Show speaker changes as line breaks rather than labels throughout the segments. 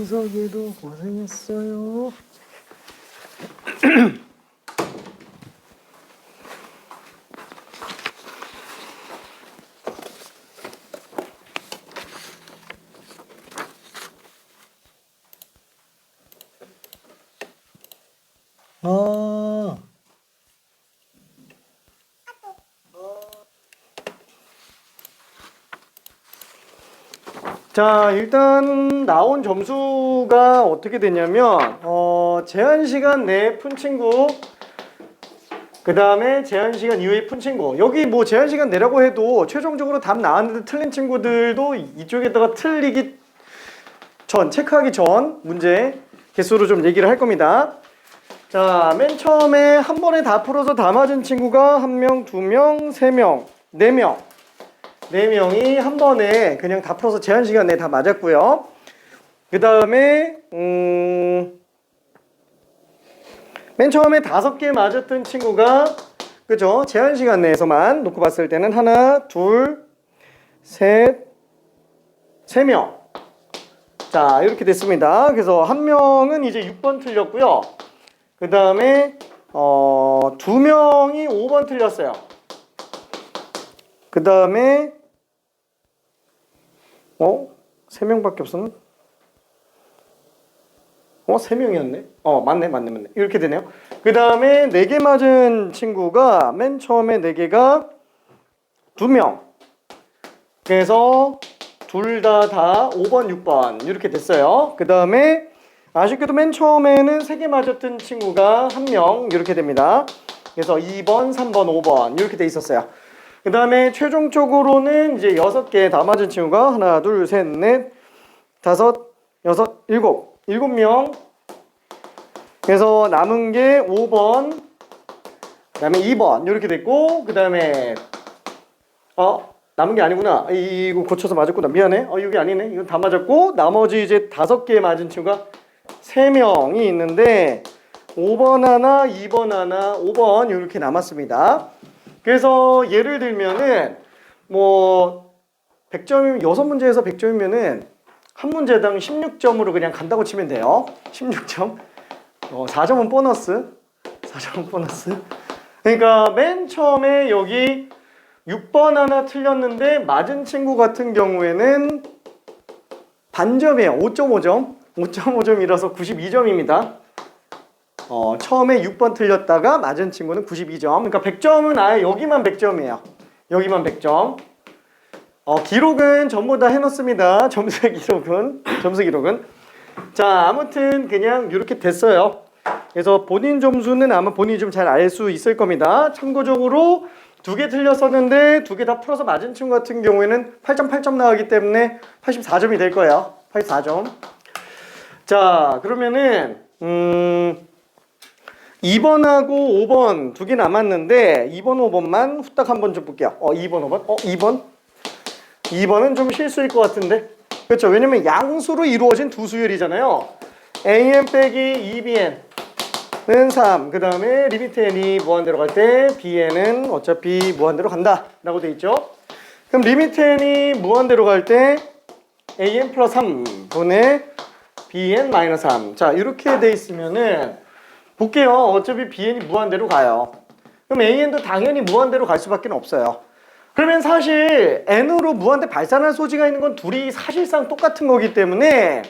준석이도 고생했어요. 자, 일단 나온 점수가 어떻게 되냐면 제한시간 내에 푼 친구, 그 다음에 제한시간 이후에 푼 친구. 여기 뭐 제한시간 내라고 해도 최종적으로 답 나왔는데 틀린 친구들도 이쪽에다가 틀리기 전, 체크하기 전 문제 개수로 좀 얘기를 할 겁니다. 자, 맨 처음에 한 번에 다 풀어서 다 맞은 친구가 1명, 2명, 3명, 4명. 4명이 한 번에 그냥 다 풀어서 제한시간 내에 다 맞았고요. 그 다음에 맨 처음에 5개 맞았던 친구가, 그죠? 제한시간 내에서만 놓고 봤을 때는 하나, 둘, 셋, 3명. 자, 이렇게 됐습니다. 그래서 한 명은 이제 6번 틀렸고요. 그 다음에 2명이 5번 틀렸어요. 그 다음에 3명밖에 없었나? 3명이었네. 맞네. 이렇게 되네요. 그 다음에 4개 맞은 친구가 맨 처음에 4개가 2명. 그래서 둘 다 5번, 6번 이렇게 됐어요. 그 다음에 아쉽게도 맨 처음에는 3개 맞았던 친구가 1명 이렇게 됩니다. 그래서 2번, 3번, 5번 이렇게 돼 있었어요. 그 다음에 최종적으로는 이제 6개 다 맞은 친구가 하나, 둘, 셋, 넷, 5, 6, 7, 7명. 그래서 남은 게 5번, 그 다음에 2번 이렇게 됐고, 그 다음에 남은 게 아니구나. 이거 고쳐서 맞았구나. 미안해. 이게 아니네. 이건 다 맞았고, 나머지 이제 5개 맞은 친구가 3명이 있는데 5번 하나, 2번 하나, 5번 이렇게 남았습니다. 그래서 예를 들면은 뭐 100점이면 6문제에서 100점이면은 한 문제당 16점으로 그냥 간다고 치면 돼요. 16점. 4점은 보너스. 4점은 보너스. 그러니까 맨 처음에 여기 6번 하나 틀렸는데 맞은 친구 같은 경우에는 반점이에요. 5.5점. 5.5점이라서 92점입니다. 처음에 6번 틀렸다가 맞은 친구는 92점. 그러니까 100점은 아예 여기만 100점이에요. 여기만 100점. 기록은 전부 다 해놓습니다. 점수 기록은. 자, 아무튼 그냥 이렇게 됐어요. 그래서 본인 점수는 아마 본인이 좀 잘 알 수 있을 겁니다. 참고적으로 2개 틀렸었는데 2개 다 풀어서 맞은 친구 같은 경우에는 8.8점 나가기 때문에 84점이 될 거예요. 84점. 자, 그러면은 2번하고 5번 2개 남았는데 2번, 5번만 후딱 한번 좀 볼게요. 2번, 5번? 2번은 좀 실수일 것 같은데. 그렇죠. 왜냐면 양수로 이루어진 두 수열이잖아요. AN 빼기 2BN은 3. 그 다음에 리미트 N이 무한대로 갈 때 BN은 어차피 무한대로 간다 라고 돼 있죠. 그럼 리미트 N이 무한대로 갈 때 AN 플러스 3분의 BN 마이너스 3. 자, 이렇게 돼 있으면은 볼게요. 어차피 BN이 무한대로 가요. 그럼 AN도 당연히 무한대로 갈 수밖에 없어요. 그러면 사실 N으로 무한대 발산할 소지가 있는 건 둘이 사실상 똑같은 거기 때문에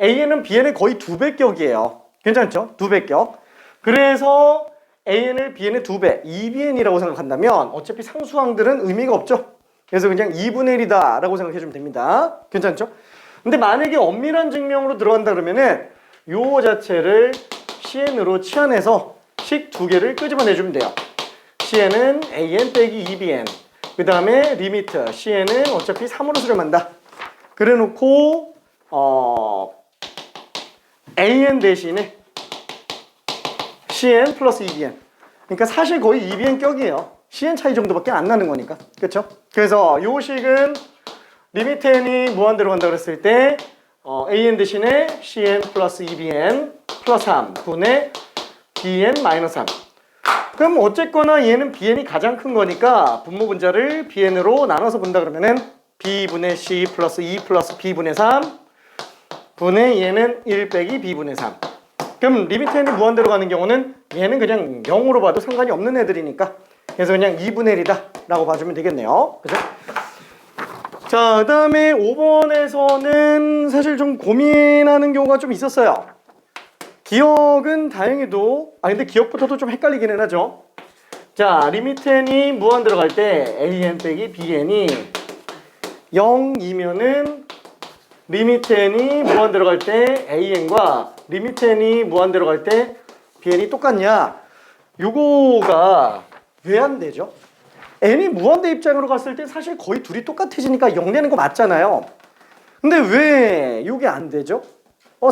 AN은 BN의 거의 2배 격이에요. 괜찮죠? 2배 격. 그래서 AN을 BN의 2배, 2BN이라고 생각한다면 어차피 상수항들은 의미가 없죠. 그래서 그냥 2분의 1이다 라고 생각해주면 됩니다. 괜찮죠? 근데 만약에 엄밀한 증명으로 들어간다 그러면은 요 자체를 CN으로 치환해서 식 2개를 끄집어내주면 돼요. CN은 AN 빼기 2BN. 그 다음에 리미트 CN은 어차피 3으로 수렴한다. 그래 놓고 AN 대신에 CN 플러스 2BN. 그러니까 사실 거의 2BN 격이에요. CN 차이 정도밖에 안 나는 거니까. 그렇죠? 그래서 요 식은 리미트 N이 무한대로 간다 그랬을 때 AN 대신에 CN 플러스 2BN 플러스 3 분의 BN 마이너스 3. 그럼 어쨌거나 얘는 BN이 가장 큰 거니까 분모 분자를 BN으로 나눠서 본다 그러면은 B분의 C 플러스 2 플러스 B분의 3 분의 얘는 1 빼기 b분의 3. 그럼 리미트 n이 무한대로 가는 경우는 얘는 그냥 0으로 봐도 상관이 없는 애들이니까 그래서 그냥 2분의 1이다 라고 봐주면 되겠네요. 그죠? 자, 그 다음에 5번에서는 사실 좀 고민하는 경우가 좀 있었어요. 기억은 다행히도 근데 기억부터도 좀 헷갈리기는 하죠. 자, 리미트 n이 무한대로 갈 때 an 빼기 bn이 0이면은 리미트 n이 무한대로 갈 때 an과 리미트 n이 무한대로 갈 때 bn이 똑같냐? 요거가 왜 안 되죠? n이 무한대 입장으로 갔을 때 사실 거의 둘이 똑같아지니까 0 되는 거 맞잖아요. 근데 왜 요게 안 되죠?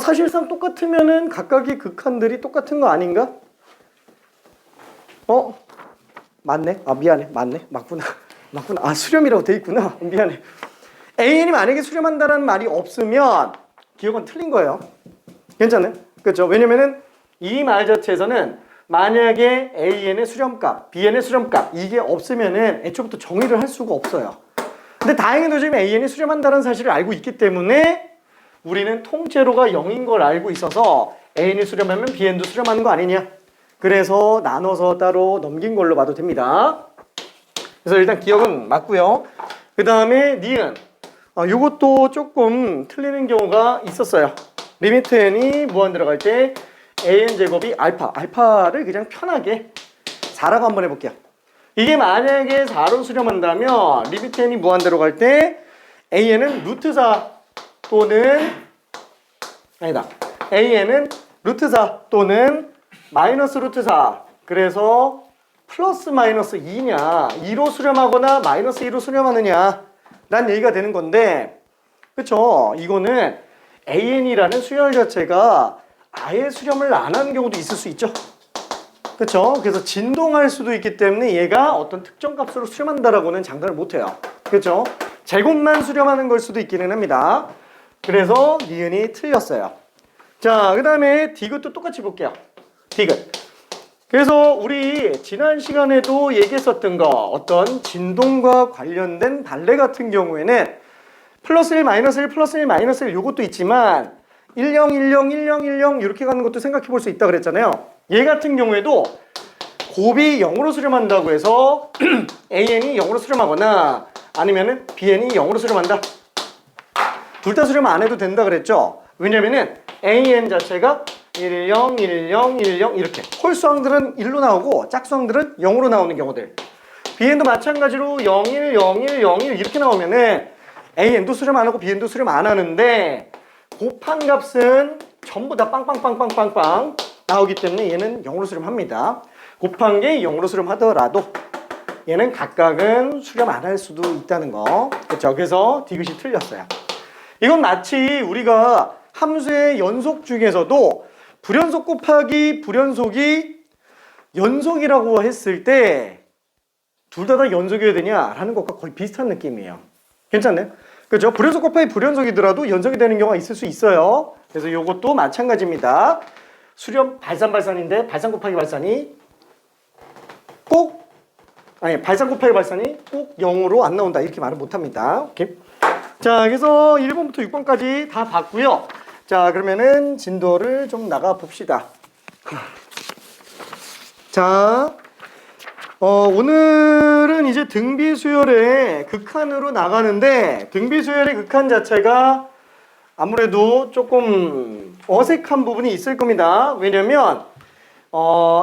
사실상 똑같으면은 각각의 극한들이 똑같은 거 아닌가? 맞네. 미안해. 맞네. 맞구나. 수렴이라고 돼 있구나. 미안해. AN이 만약에 수렴한다라는 말이 없으면 기억은 틀린 거예요. 괜찮아요? 그렇죠? 왜냐면은 이 말 자체에서는 만약에 AN의 수렴값, BN의 수렴값 이게 없으면은 애초부터 정의를 할 수가 없어요. 근데 다행히도 지금 AN이 수렴한다는 사실을 알고 있기 때문에 우리는 통째로가 0인 걸 알고 있어서 AN이 수렴하면 BN도 수렴하는 거 아니냐? 그래서 나눠서 따로 넘긴 걸로 봐도 됩니다. 그래서 일단 기억은 맞고요. 그 다음에 니은. 요것도 조금 틀리는 경우가 있었어요. 리미트 n이 무한 들어갈 때 an 제곱이 알파를 그냥 편하게 4라고 한번 해볼게요. 이게 만약에 4로 수렴한다면 리미트 n이 무한 들어갈 때 an은 루트 4 또는 an은 루트 4 또는 마이너스 루트 4 그래서 플러스 마이너스 2냐 2로 수렴하거나 마이너스 2로 수렴하느냐 라는 얘기가 되는 건데 그쵸? 이거는 AN이라는 수열 자체가 아예 수렴을 안 하는 경우도 있을 수 있죠. 그쵸? 그래서 진동할 수도 있기 때문에 얘가 어떤 특정 값으로 수렴한다라고는 장담을 못해요. 그쵸? 제곱만 수렴하는 걸 수도 있기는 합니다. 그래서 니은이 틀렸어요. 자, 그 다음에 디귿도 똑같이 볼게요. 디귿. 그래서 우리 지난 시간에도 얘기했었던 거 어떤 진동과 관련된 발레 같은 경우에는 플러스 1, 마이너스 1, 플러스 1, 마이너스 1 요것도 있지만 10, 10, 10, 10 이렇게 가는 것도 생각해 볼 수 있다 그랬잖아요. 얘 같은 경우에도 곱이 0으로 수렴한다고 해서 AN이 0으로 수렴하거나 아니면은 BN이 0으로 수렴한다. 둘 다 수렴 안 해도 된다 그랬죠. 왜냐면은 AN 자체가 10, 10, 10 이렇게 홀수항들은 1로 나오고 짝수항들은 0으로 나오는 경우들 BN도 마찬가지로 01, 01, 01 이렇게 나오면은 AN도 수렴 안 하고 BN도 수렴 안 하는데 곱한 값은 전부 다 빵빵빵빵빵빵 나오기 때문에 얘는 0으로 수렴합니다. 곱한 게 0으로 수렴하더라도 얘는 각각은 수렴 안 할 수도 있다는 거 그렇죠? 그래서 디귿이 틀렸어요. 이건 마치 우리가 함수의 연속 중에서도 불연속 곱하기 불연속이 연속이라고 했을 때 둘 다 연속이어야 되냐라는 것과 거의 비슷한 느낌이에요. 괜찮나요? 그렇죠? 불연속 곱하기 불연속이더라도 연속이 되는 경우가 있을 수 있어요. 그래서 이것도 마찬가지입니다. 수렴 발산 발산 곱하기 발산이 발산 곱하기 발산이 꼭 0으로 안 나온다 이렇게 말은 못합니다. 오케이? 자, 그래서 1번부터 6번까지 다 봤고요. 자, 그러면은 진도를 좀 나가 봅시다. 자, 오늘은 이제 등비수열의 극한으로 나가는데 등비수열의 극한 자체가 아무래도 조금 어색한 부분이 있을 겁니다. 왜냐면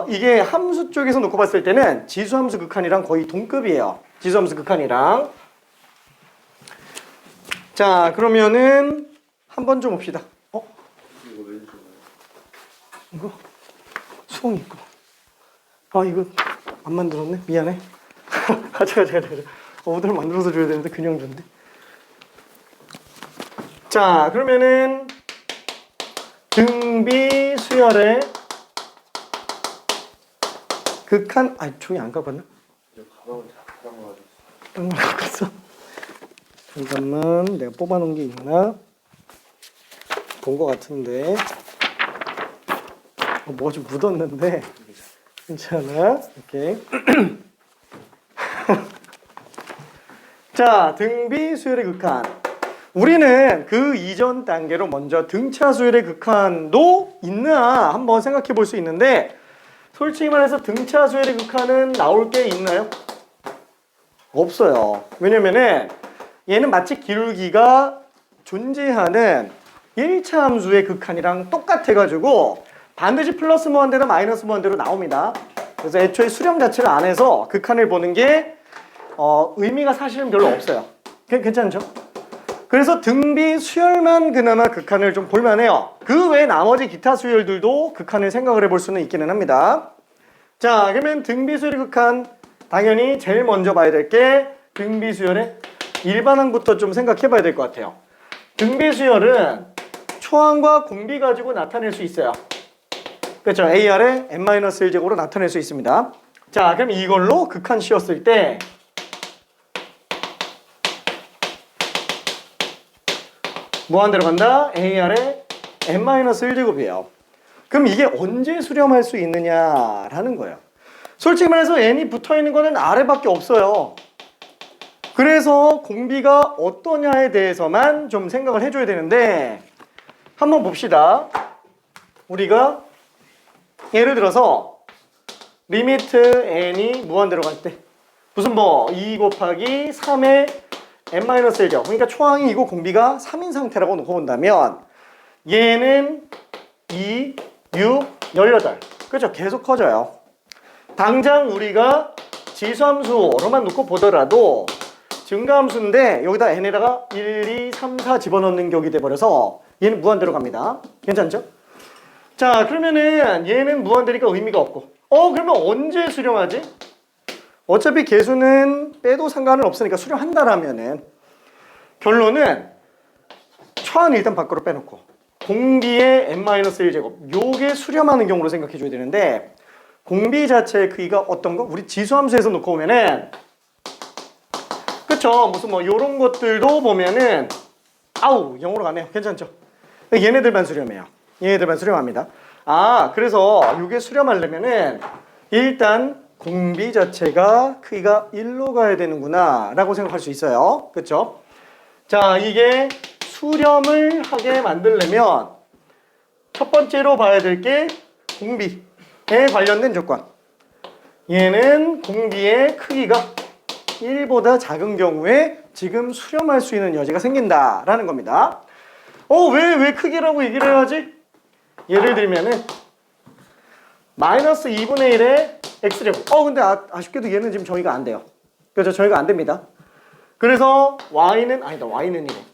이게 함수 쪽에서 놓고 봤을 때는 지수함수 극한이랑 거의 동급이에요. 지수함수 극한이랑. 자, 그러면은 한번 좀 봅시다. 이거 수홍이 있고. 이거 안 만들었네. 미안해. 가자. 오늘 만들어서 줘야 되는데 그냥 준대. 자, 그러면은 등비 수열의 극한 종이 안 가봤나? 가방을 갖고 있어. 잠깐만, 내가 뽑아놓은 게 있나? 본 것 같은데. 뭐가 좀 묻었는데. 괜찮아? 오케이. 자, 등비 수열의 극한. 우리는 그 이전 단계로 먼저 등차 수열의 극한도 있나 한번 생각해 볼 수 있는데, 솔직히 말해서 등차 수열의 극한은 나올 게 있나요? 없어요. 왜냐면은 얘는 마치 기울기가 존재하는 1차 함수의 극한이랑 똑같아가지고 반드시 플러스 무한대로 마이너스 무한대로 나옵니다. 그래서 애초에 수렴 자체를 안 해서 극한을 보는 게 의미가 사실은 별로 없어요. 괜찮죠? 그래서 등비 수열만 그나마 극한을 좀 볼만해요. 그 외에 나머지 기타 수열들도 극한을 생각을 해볼 수는 있기는 합니다. 자, 그러면 등비 수열의 극한, 당연히 제일 먼저 봐야 될 게 등비 수열의 일반항부터 좀 생각해 봐야 될 것 같아요. 등비 수열은 초항과 공비 가지고 나타낼 수 있어요. 그렇죠? AR의 n-1제곱으로 나타낼 수 있습니다. 자, 그럼 이걸로 극한 씌웠을 때 무한대로 간다. AR의 n-1제곱이에요. 그럼 이게 언제 수렴할 수 있느냐라는 거예요. 솔직히 말해서 n이 붙어있는 거는 아래밖에 없어요. 그래서 공비가 어떠냐에 대해서만 좀 생각을 해줘야 되는데, 한번 봅시다. 우리가 예를 들어서 리미트 n이 무한대로 갈 때 무슨 2 곱하기 3의 n-1죠. 그러니까 초항이 이고 공비가 3인 상태라고 놓고 본다면 얘는 2, 6, 18. 그렇죠? 계속 커져요. 당장 우리가 지수함수로만 놓고 보더라도 증가함수인데 여기다 n에다가 1, 2, 3, 4 집어넣는 격이 돼버려서 얘는 무한대로 갑니다. 괜찮죠? 자, 그러면은 얘는 무한대니까 의미가 없고, 그러면 언제 수렴하지? 어차피 개수는 빼도 상관은 없으니까 수렴한다라면은 결론은 초항은 일단 밖으로 빼놓고 공비의 n-1제곱 요게 수렴하는 경우로 생각해 줘야 되는데, 공비 자체의 크기가 어떤 거? 우리 지수함수에서 놓고 보면은, 그쵸? 무슨 요런 것들도 보면은 0으로 가네요. 괜찮죠? 얘네들만 수렴해요. 얘네들만 수렴합니다. 그래서 이게 수렴하려면은 일단 공비 자체가 크기가 1로 가야 되는구나 라고 생각할 수 있어요. 그쵸? 자, 이게 수렴을 하게 만들려면 첫 번째로 봐야 될 게 공비에 관련된 조건. 얘는 공비의 크기가 1보다 작은 경우에 지금 수렴할 수 있는 여지가 생긴다라는 겁니다. 왜 크기라고 얘기를 해야지? 예를 들면은 마이너스 2분의 1의 x제곱. 근데 아쉽게도 얘는 지금 정의가 안 돼요. 그렇죠? 정의가 안 됩니다. 그래서 y는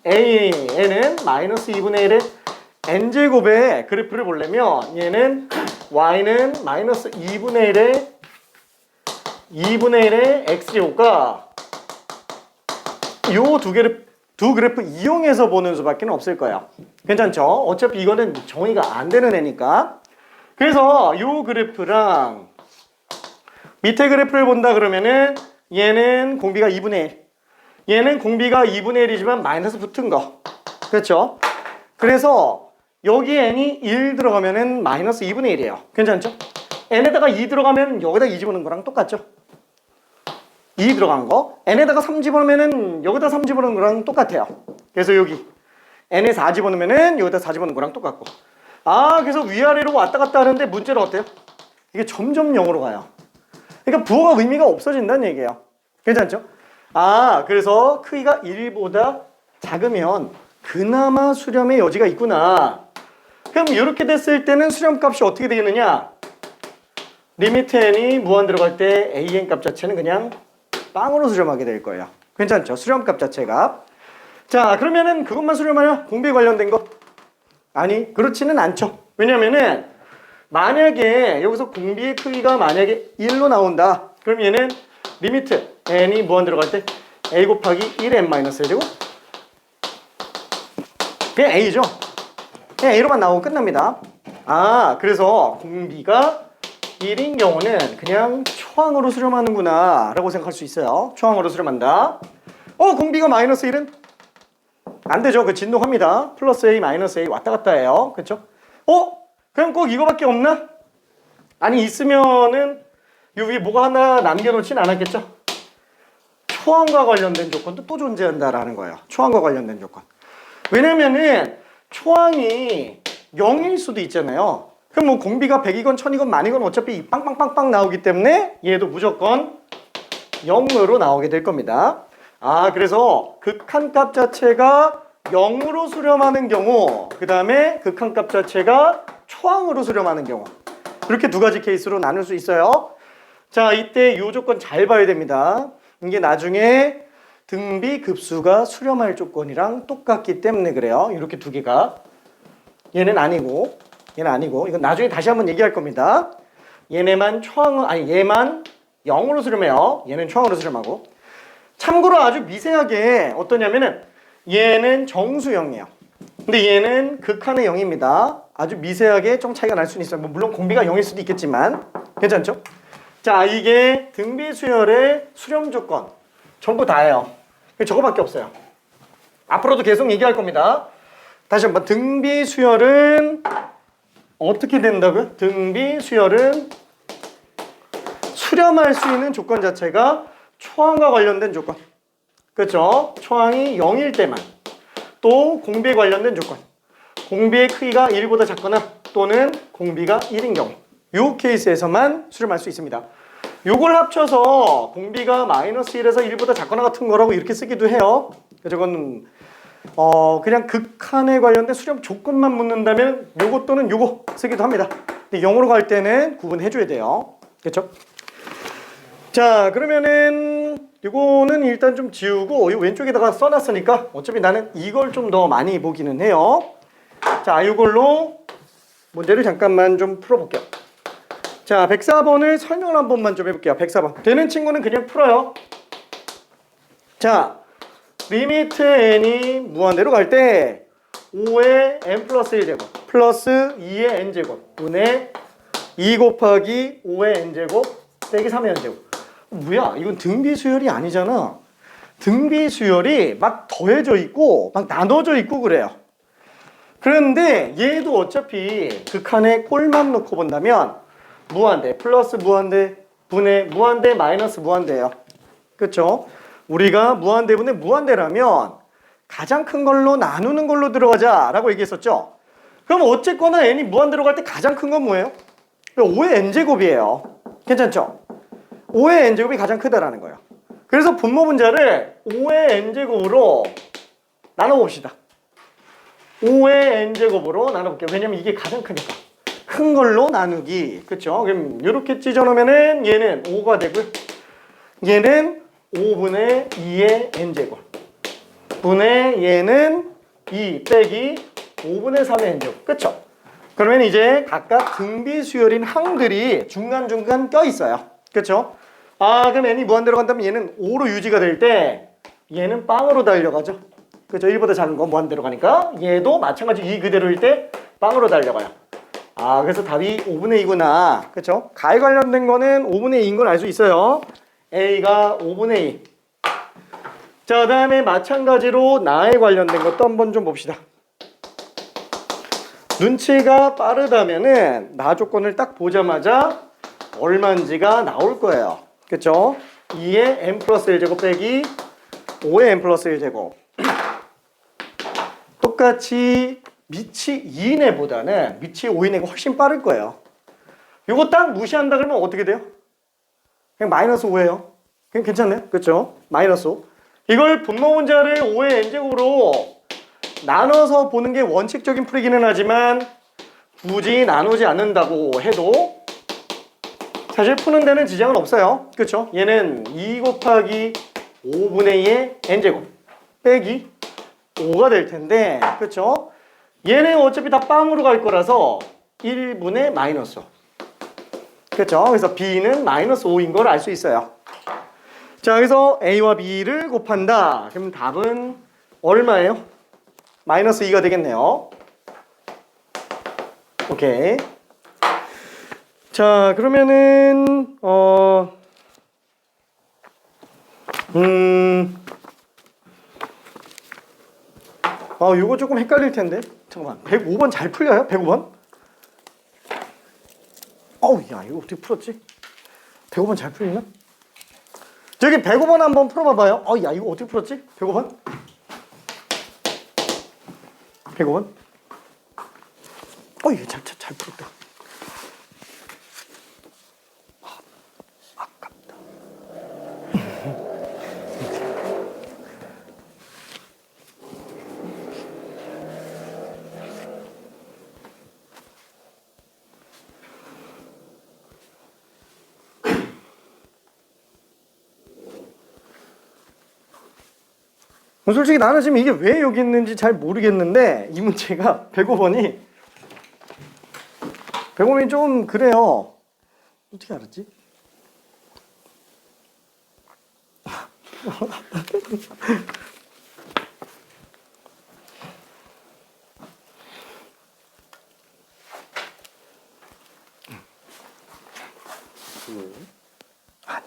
a는 마이너스 2분의 1의 n제곱의 그래프를 보려면 얘는 y는 마이너스 2분의 1의 x제곱과 요 두 그래프 이용해서 보는 수밖에 없을 거예요. 괜찮죠? 어차피 이거는 정의가 안 되는 애니까. 그래서 요 그래프랑 밑에 그래프를 본다 그러면은 얘는 공비가 2분의 1, 얘는 공비가 2분의 1이지만 마이너스 붙은 거. 그렇죠? 그래서 여기 n이 1 들어가면은 마이너스 2분의 1이에요. 괜찮죠? n에다가 2 들어가면 여기다 2 집어넣는 거랑 똑같죠? 2 들어간 거. n에다가 3 집어넣으면은 여기다 3 집어넣는 거랑 똑같아요. 그래서 여기 n에 4 집어넣으면은 여기다 4 집어넣는 거랑 똑같고. 그래서 위아래로 왔다 갔다 하는데 문제는 어때요? 이게 점점 0으로 가요. 그러니까 부호가 의미가 없어진다는 얘기예요. 괜찮죠? 그래서 크기가 1보다 작으면 그나마 수렴의 여지가 있구나. 그럼 이렇게 됐을 때는 수렴값이 어떻게 되겠느냐? 리미트 n이 무한대로 갈 때 an 값 자체는 그냥 빵으로 수렴하게 될 거예요. 괜찮죠? 수렴값 자체가. 자, 그러면은 그것만 수렴하냐? 공비에 관련된 거? 아니, 그렇지는 않죠. 왜냐면은 만약에 여기서 공비의 크기가 만약에 1로 나온다. 그럼 얘는 리미트 n이 무한대로 갈 때 a 곱하기 1의 n-1제곱 그냥 a죠. 그냥 a로만 나오고 끝납니다. 그래서 공비가 1인 경우는 그냥 초항으로 수렴하는구나 라고 생각할 수 있어요. 초항으로 수렴한다. 공비가 마이너스 1은? 안 되죠. 그 진동합니다. 플러스 a, 마이너스 a 왔다 갔다 해요. 그쵸? 그냥 꼭 이거밖에 없나? 아니, 있으면은 요 위에 뭐가 하나 남겨놓진 않았겠죠? 초항과 관련된 조건도 또 존재한다라는 거예요. 초항과 관련된 조건. 왜냐면은 초항이 0일 수도 있잖아요. 그럼 뭐 공비가 100이건 1000이건 10,000이건 어차피 빵빵빵빵 나오기 때문에 얘도 무조건 0으로 나오게 될 겁니다. 아, 그래서 극한값 자체가 0으로 수렴하는 경우, 그 다음에 극한값 자체가 초항으로 수렴하는 경우, 이렇게 두 가지 케이스로 나눌 수 있어요. 자, 이때 이 조건 잘 봐야 됩니다. 이게 나중에 등비 급수가 수렴할 조건이랑 똑같기 때문에 그래요. 이렇게 두 개가. 얘는 아니고, 얘는 아니고, 이건 나중에 다시 한번 얘기할 겁니다. 얘네만 얘만 0으로 수렴해요. 얘는 초항으로 수렴하고. 참고로 아주 미세하게 어떠냐면은 얘는 정수형이에요. 근데 얘는 극한의 0입니다. 아주 미세하게 좀 차이가 날 수는 있어요. 뭐 물론 공비가 0일 수도 있겠지만 괜찮죠? 자, 이게 등비 수열의 수렴 조건 전부 다예요. 저거밖에 없어요. 앞으로도 계속 얘기할 겁니다. 다시 한번 등비 수열은 어떻게 된다고요? 등비 수열은 수렴할 수 있는 조건 자체가 초항과 관련된 조건. 그렇죠? 초항이 0일 때만. 또 공비에 관련된 조건. 공비의 크기가 1보다 작거나 또는 공비가 1인 경우. 이 케이스에서만 수렴할 수 있습니다. 요걸 합쳐서 공비가 -1에서 1보다 작거나 같은 거라고 이렇게 쓰기도 해요. 저건 그냥 극한에 관련된 수렴 조건만 묻는다면 요거 또는 요거 쓰기도 합니다. 근데 영어로 갈 때는 구분해 줘야 돼요. 그렇죠? 자, 그러면은 이거는 일단 좀 지우고 이 왼쪽에다가 써놨으니까 어차피 나는 이걸 좀 더 많이 보기는 해요. 자, 이걸로 문제를 잠깐만 좀 풀어볼게요. 자, 104번을 설명을 한 번만 좀 해볼게요. 104번 되는 친구는 그냥 풀어요. 자, 리미트 n이 무한대로 갈 때 5의 n 플러스 1제곱 플러스 2의 n제곱 분의 2 곱하기 5의 n제곱 빼기 3의 n제곱. 뭐야, 이건 등비 수열이 아니잖아. 등비 수열이 막 더해져 있고 막 나눠져 있고 그래요. 그런데 얘도 어차피 극한에 꼴만 놓고 본다면 무한대 플러스 무한대 분의 무한대 마이너스 무한대예요. 그렇죠? 우리가 무한대분의 무한대라면 가장 큰 걸로 나누는 걸로 들어가자 라고 얘기했었죠. 그럼 어쨌거나 n이 무한대로 갈 때 가장 큰 건 뭐예요? 5의 n제곱이에요. 괜찮죠? 5의 n제곱이 가장 크다라는 거예요. 그래서 분모 분자를 5의 n제곱으로 나눠봅시다. 5의 n제곱으로 나눠볼게요. 왜냐면 이게 가장 크니까. 큰 걸로 나누기. 그쵸? 그럼 이렇게 찢어놓으면은 얘는 5가 되고요. 얘는 5분의 2의 n제곱. 분의 얘는 2 빼기 5분의 3의 n제곱. 그쵸? 그러면 이제 각각 등비 수열인 항들이 중간중간 껴있어요. 그쵸? 아, 그럼 n이 무한대로 간다면 얘는 5로 유지가 될 때 얘는 빵으로 달려가죠. 그죠? 1보다 작은 거 무한대로 가니까 얘도 마찬가지 이 그대로일 때 빵으로 달려가요. 아, 그래서 답이 5분의 2구나. 그쵸? 가에 관련된 거는 5분의 2인 걸 알 수 있어요. A가 5분의 2. 자, 그 다음에 마찬가지로 나에 관련된 것도 한번 좀 봅시다. 눈치가 빠르다면은 나 조건을 딱 보자마자 얼마인지가 나올 거예요. 그쵸? 2의 n 플러스 1제곱 빼기 5의 n 플러스 1제곱. 똑같이 밑이 2인 애보다는 밑이 5인 애가 훨씬 빠를 거예요. 이거 딱 무시한다 그러면 어떻게 돼요? 그냥 마이너스 5예요. 그냥 괜찮네요. 그쵸? 마이너스 5. 이걸 분모 분자를 5의 n제곱으로 나눠서 보는 게 원칙적인 풀이기는 하지만 굳이 나누지 않는다고 해도 사실 푸는 데는 지장은 없어요. 그쵸? 얘는 2 곱하기 5분의 2의 n제곱 빼기 5가 될 텐데, 그쵸? 얘는 어차피 다 빵으로 갈 거라서 1분의 마이너스 5. 그쵸? 그래서 b는 마이너스 5인 걸 알 수 있어요. 자, 그래서 a와 b를 곱한다. 그럼 답은 얼마예요? 마이너스 2가 되겠네요. 오케이. 자, 그러면은 요거 조금 헷갈릴 텐데. 잠깐만. 105번 잘 풀려요? 105번? 어우, 야, 이거 어떻게 풀었지? 105번 잘 풀리나? 저기 105번 한번 풀어봐봐요. 야, 이거 어떻게 풀었지? 105번? 100원? 이거 잘 풀었다. 아깝다. 솔직히 나는 지금 이게 왜 여기 있는지 잘 모르겠는데 이 문제가 105번이 좀 그래요. 어떻게 알았지? 아니.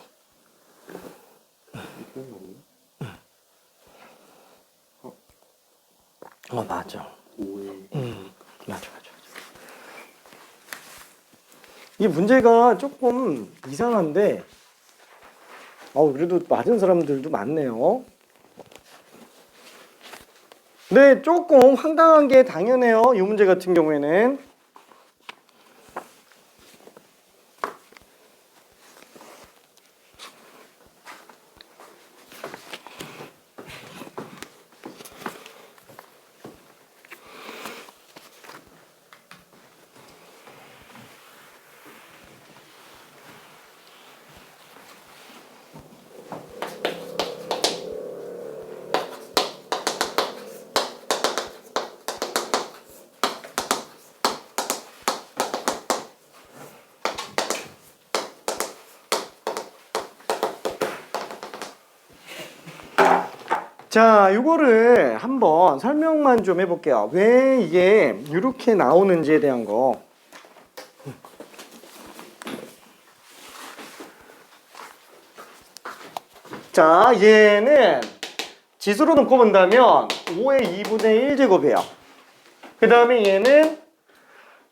맞아. 맞아. 이 문제가 조금 이상한데, 그래도 맞은 사람들도 많네요. 네, 조금 황당한 게 당연해요. 이 문제 같은 경우에는. 자, 이거를 한번 설명만 좀 해볼게요. 왜 이게 이렇게 나오는지에 대한 거. 자, 얘는 지수로 놓고 본다면 5의 2분의 1제곱이에요. 그 다음에 얘는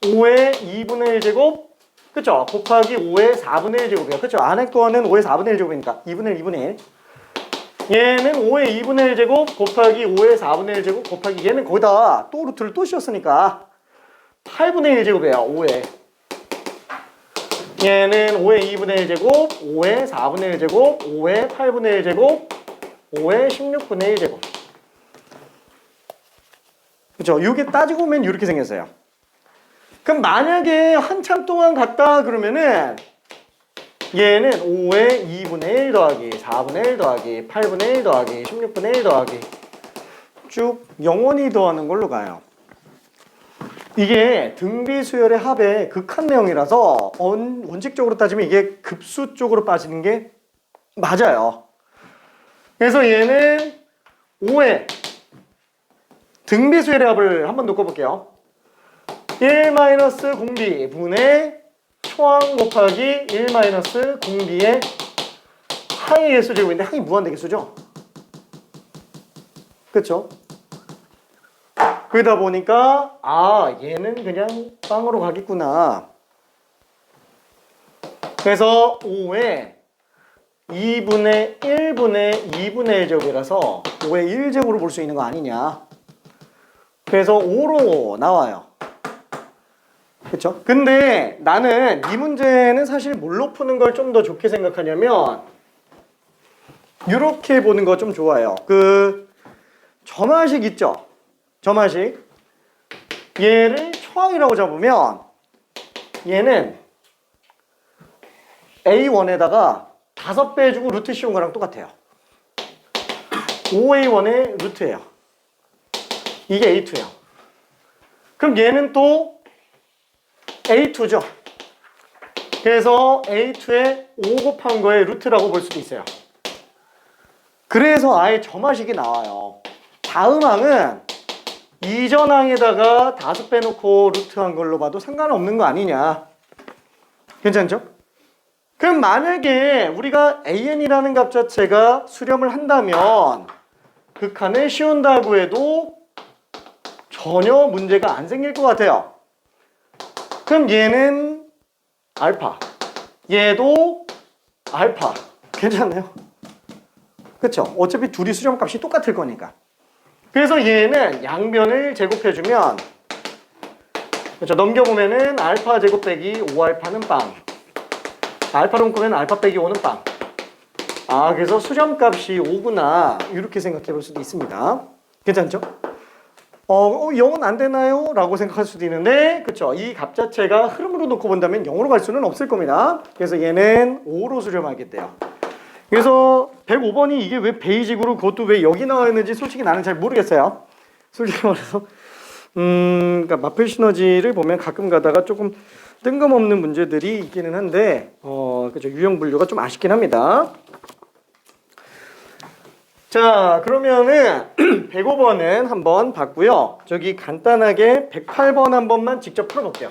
5의 2분의 1제곱, 그쵸? 곱하기 5의 4분의 1제곱이에요. 그쵸? 안에 거는 5의 4분의 1제곱이니까 2분의 1, 2분의 1. 얘는 5의 2분의 1제곱 곱하기 5의 4분의 1제곱 곱하기 얘는 거기다 또 루트를 또 씌웠으니까 8분의 1제곱이에요. 5의 얘는 5의 2분의 1제곱 5의 4분의 1제곱 5의 8분의 1제곱 5의 16분의 1제곱. 그쵸? 이게 따지고 보면 이렇게 생겼어요. 그럼 만약에 한참 동안 갔다 그러면은 얘는 5의 2분의 1 더하기 4분의 1 더하기 8분의 1 더하기 16분의 1 더하기 쭉 영원히 더하는 걸로 가요. 이게 등비수열의 합의 극한 내용이라서 원칙적으로 따지면 이게 급수 쪽으로 빠지는 게 맞아요. 그래서 얘는 5의 등비수열의 합을 한번 놓고볼게요. 1-공비 분의 초항 곱하기 1-공비의 항의 개수 제곱인데 항이 무한대개수죠? 그쵸? 그러다 보니까 얘는 그냥 빵으로 가겠구나. 그래서 5의 2분의 1분의 2분의 1제곱이라서 5의 1제곱으로 볼 수 있는 거 아니냐. 그래서 5로 나와요. 그쵸? 근데 나는 이 문제는 사실 뭘로 푸는 걸 좀 더 좋게 생각하냐면 이렇게 보는 거 좀 좋아요. 점화식 있죠? 점화식. 얘를 초항이라고 잡으면 얘는 A1에다가 5배 해주고 루트 씌운 거랑 똑같아요. 5A1의 루트예요. 이게 A2예요. 그럼 얘는 또 A2죠. 그래서 A2에 5 곱한 거의 루트라고 볼 수도 있어요. 그래서 아예 점화식이 나와요. 다음 항은 이전 항에다가 5 빼놓고 루트한 걸로 봐도 상관없는 거 아니냐. 괜찮죠? 그럼 만약에 우리가 AN이라는 값 자체가 수렴을 한다면 극한을 씌운다고 해도 전혀 문제가 안 생길 것 같아요. 그럼 얘는 알파, 얘도 알파. 괜찮나요? 그쵸? 어차피 둘이 수렴값이 똑같을 거니까. 그래서 얘는 양변을 제곱해주면 그렇죠. 넘겨보면은 알파 제곱 빼기 5알파는 빵. 알파로 묶으면 알파 빼기 5는 빵. 아, 그래서 수렴값이 5구나. 이렇게 생각해 볼 수도 있습니다. 괜찮죠? 0은 안 되나요? 라고 생각할 수도 있는데, 그쵸? 이 값 자체가 흐름으로 놓고 본다면 0으로 갈 수는 없을 겁니다. 그래서 얘는 5로 수렴하겠대요. 그래서 105번이 이게 왜 베이직으로 그것도 왜 여기 나와 있는지 솔직히 나는 잘 모르겠어요. 솔직히 말해서. 그러니까 마플 시너지를 보면 가끔 가다가 조금 뜬금없는 문제들이 있기는 한데, 그죠? 유형 분류가 좀 아쉽긴 합니다. 자, 그러면은 105번은 한번 봤고요. 저기 간단하게 108번 한 번만 직접 풀어볼게요.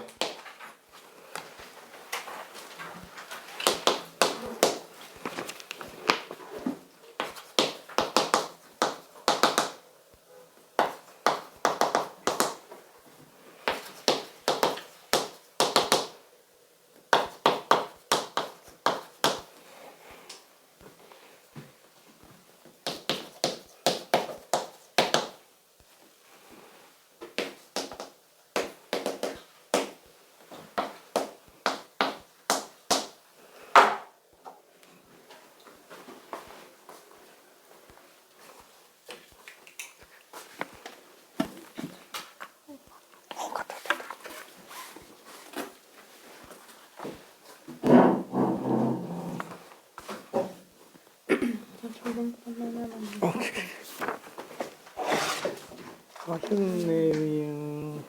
힘내요.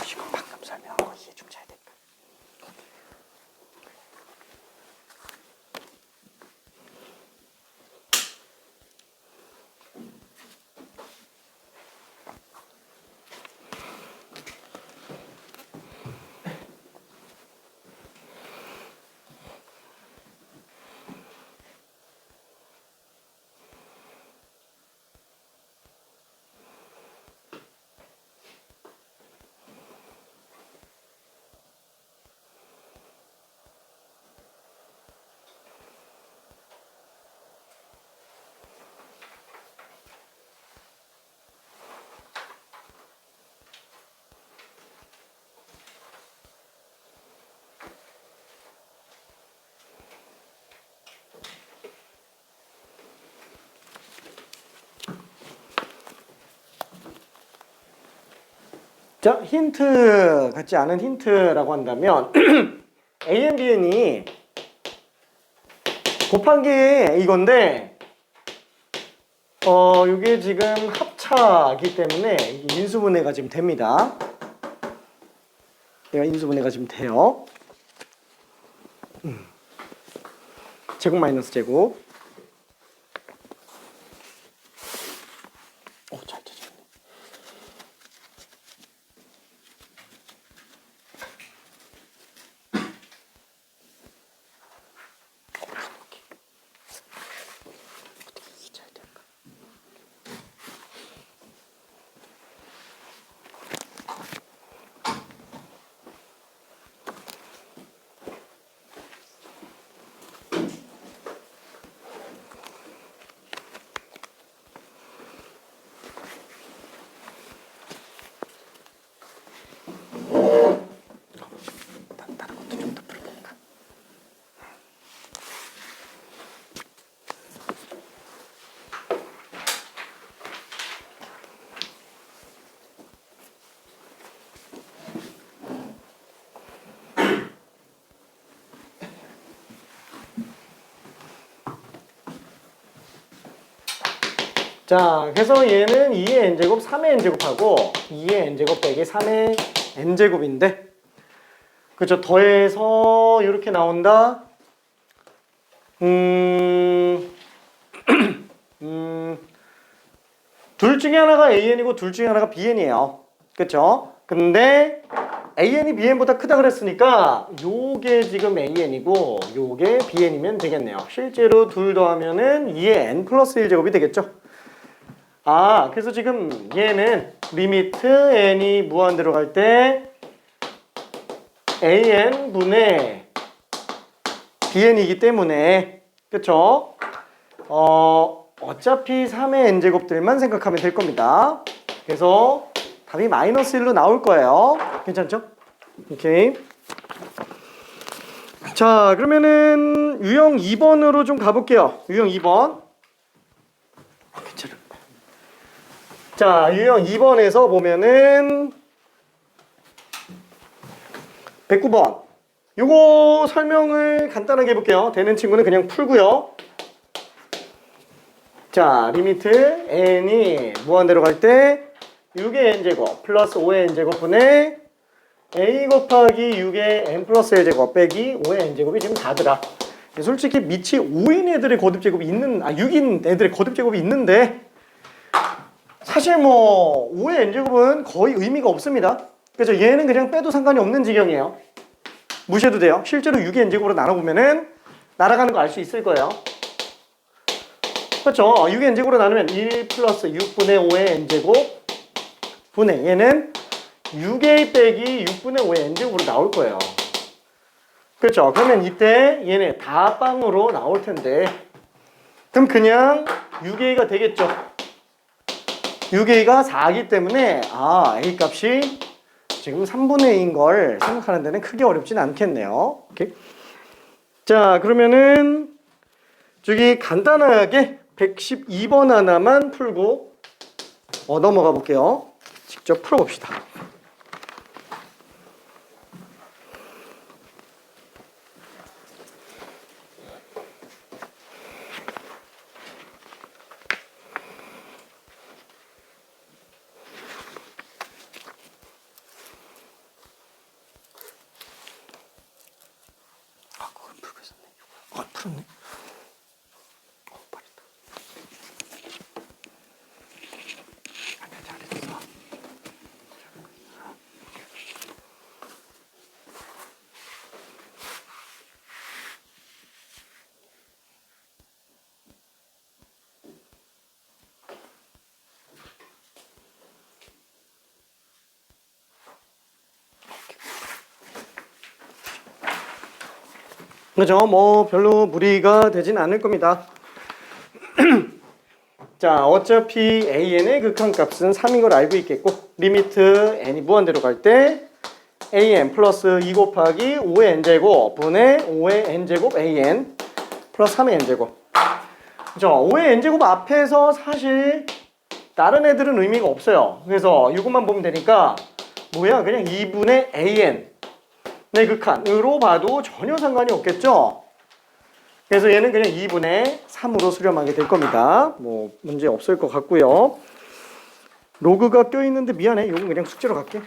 지금 방금 설명한 거 이해 좀 잘 될까? 자, 힌트 같지 않은 힌트라고 한다면 AN, BN이 곱한 게 이건데 이게 지금 합차기 때문에 인수분해가 지금 됩니다. 얘가 인수분해가 지금 돼요. 제곱 마이너스 제곱. 잘 되죠. 자, 그래서 얘는 2의 n제곱, 3의 n제곱하고 2의 n제곱 빼기 3의 n제곱인데 그죠? 더해서 이렇게 나온다. 둘 중에 하나가 AN이고 둘 중에 하나가 BN이에요. 그쵸? 근데 AN이 BN보다 크다 그랬으니까 요게 지금 AN이고 요게 BN이면 되겠네요. 실제로 둘 더하면은 2의 n 플러스 1제곱이 되겠죠? 아, 그래서 지금 얘는 리미트 n이 무한대로 갈 때 AN분의 Dn이기 때문에 그쵸? 어차피 3의 n제곱들만 생각하면 될 겁니다. 그래서 답이 마이너스 1로 나올 거예요. 괜찮죠? 오케이. 자, 그러면은 유형 2번으로 좀 가볼게요. 유형 2번. 괜찮아. 자, 유형 2번에서 보면은 109번. 요거 설명을 간단하게 해볼게요. 되는 친구는 그냥 풀고요. 자, 리미트 n이 무한대로 갈 때 6의 n제곱 플러스 5의 n제곱분의 a 곱하기 6의 n 플러스 1제곱 빼기 5의 n제곱이 지금 다더라. 솔직히 밑이 5인 애들의 거듭제곱이 있는 6인 애들의 거듭제곱이 있는데 사실 뭐 5의 n제곱은 거의 의미가 없습니다. 그래서 얘는 그냥 빼도 상관이 없는 지경이에요. 무시해도 돼요. 실제로 6의 n제곱으로 나눠보면은 날아가는 거 알 수 있을 거예요. 그렇죠? 6의 n제곱으로 나누면 1 플러스 6분의 5의 n제곱 분의 얘는 6a 빼기 6분의 5의 n제곱으로 나올 거예요. 그렇죠? 그러면 이때 얘네 다 빵으로 나올 텐데 그럼 그냥 6a가 되겠죠? 6a가 4이기 때문에 a 값이 지금 3분의 2인 걸 생각하는 데는 크게 어렵진 않겠네요. 오케이. 자, 그러면은 저기 간단하게 112번 하나만 풀고 넘어가 볼게요. 직접 풀어봅시다. 그건 풀고 있었네. 풀었네. 빠르다. 잘했어. 그죠? 뭐 별로 무리가 되진 않을 겁니다. 자, 어차피 an의 극한값은 3인 걸 알고 있겠고 리미트 n이 무한대로 갈 때 an 플러스 2 곱하기 5의 n제곱 분의 5의 n제곱 an 플러스 3의 n제곱. 그죠? 5의 n제곱 앞에서 사실 다른 애들은 의미가 없어요. 그래서 이것만 보면 되니까 뭐야? 그냥 2분의 an 의 극한으로 봐도 전혀 상관이 없겠죠? 그래서 얘는 그냥 2분의 3으로 수렴하게 될 겁니다. 뭐 문제 없을 것 같고요. 로그가 껴있는데 미안해. 이건 그냥 숙제로 갈게.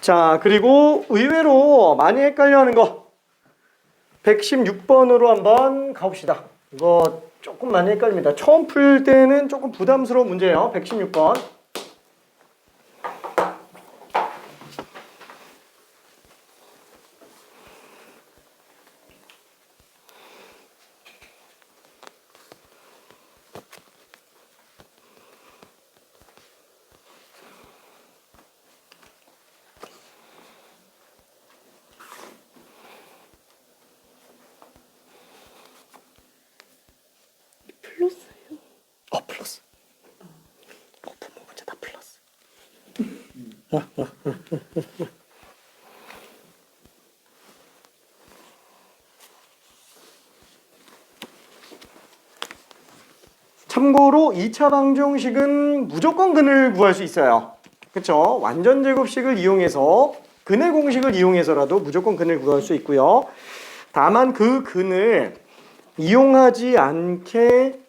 자, 그리고 의외로 많이 헷갈려하는 거 116번으로 한번 가봅시다. 이거 조금 많이 헷갈립니다. 처음 풀 때는 조금 부담스러운 문제예요. 116번. 플러스예요? 플러스. 부모 문제 다 플러스. 참고로 2차 방정식은 무조건 근을 구할 수 있어요. 그쵸? 완전 제곱식을 이용해서 근의 공식을 이용해서라도 무조건 근을 구할 수 있고요. 다만 그 근을 이용하지 않게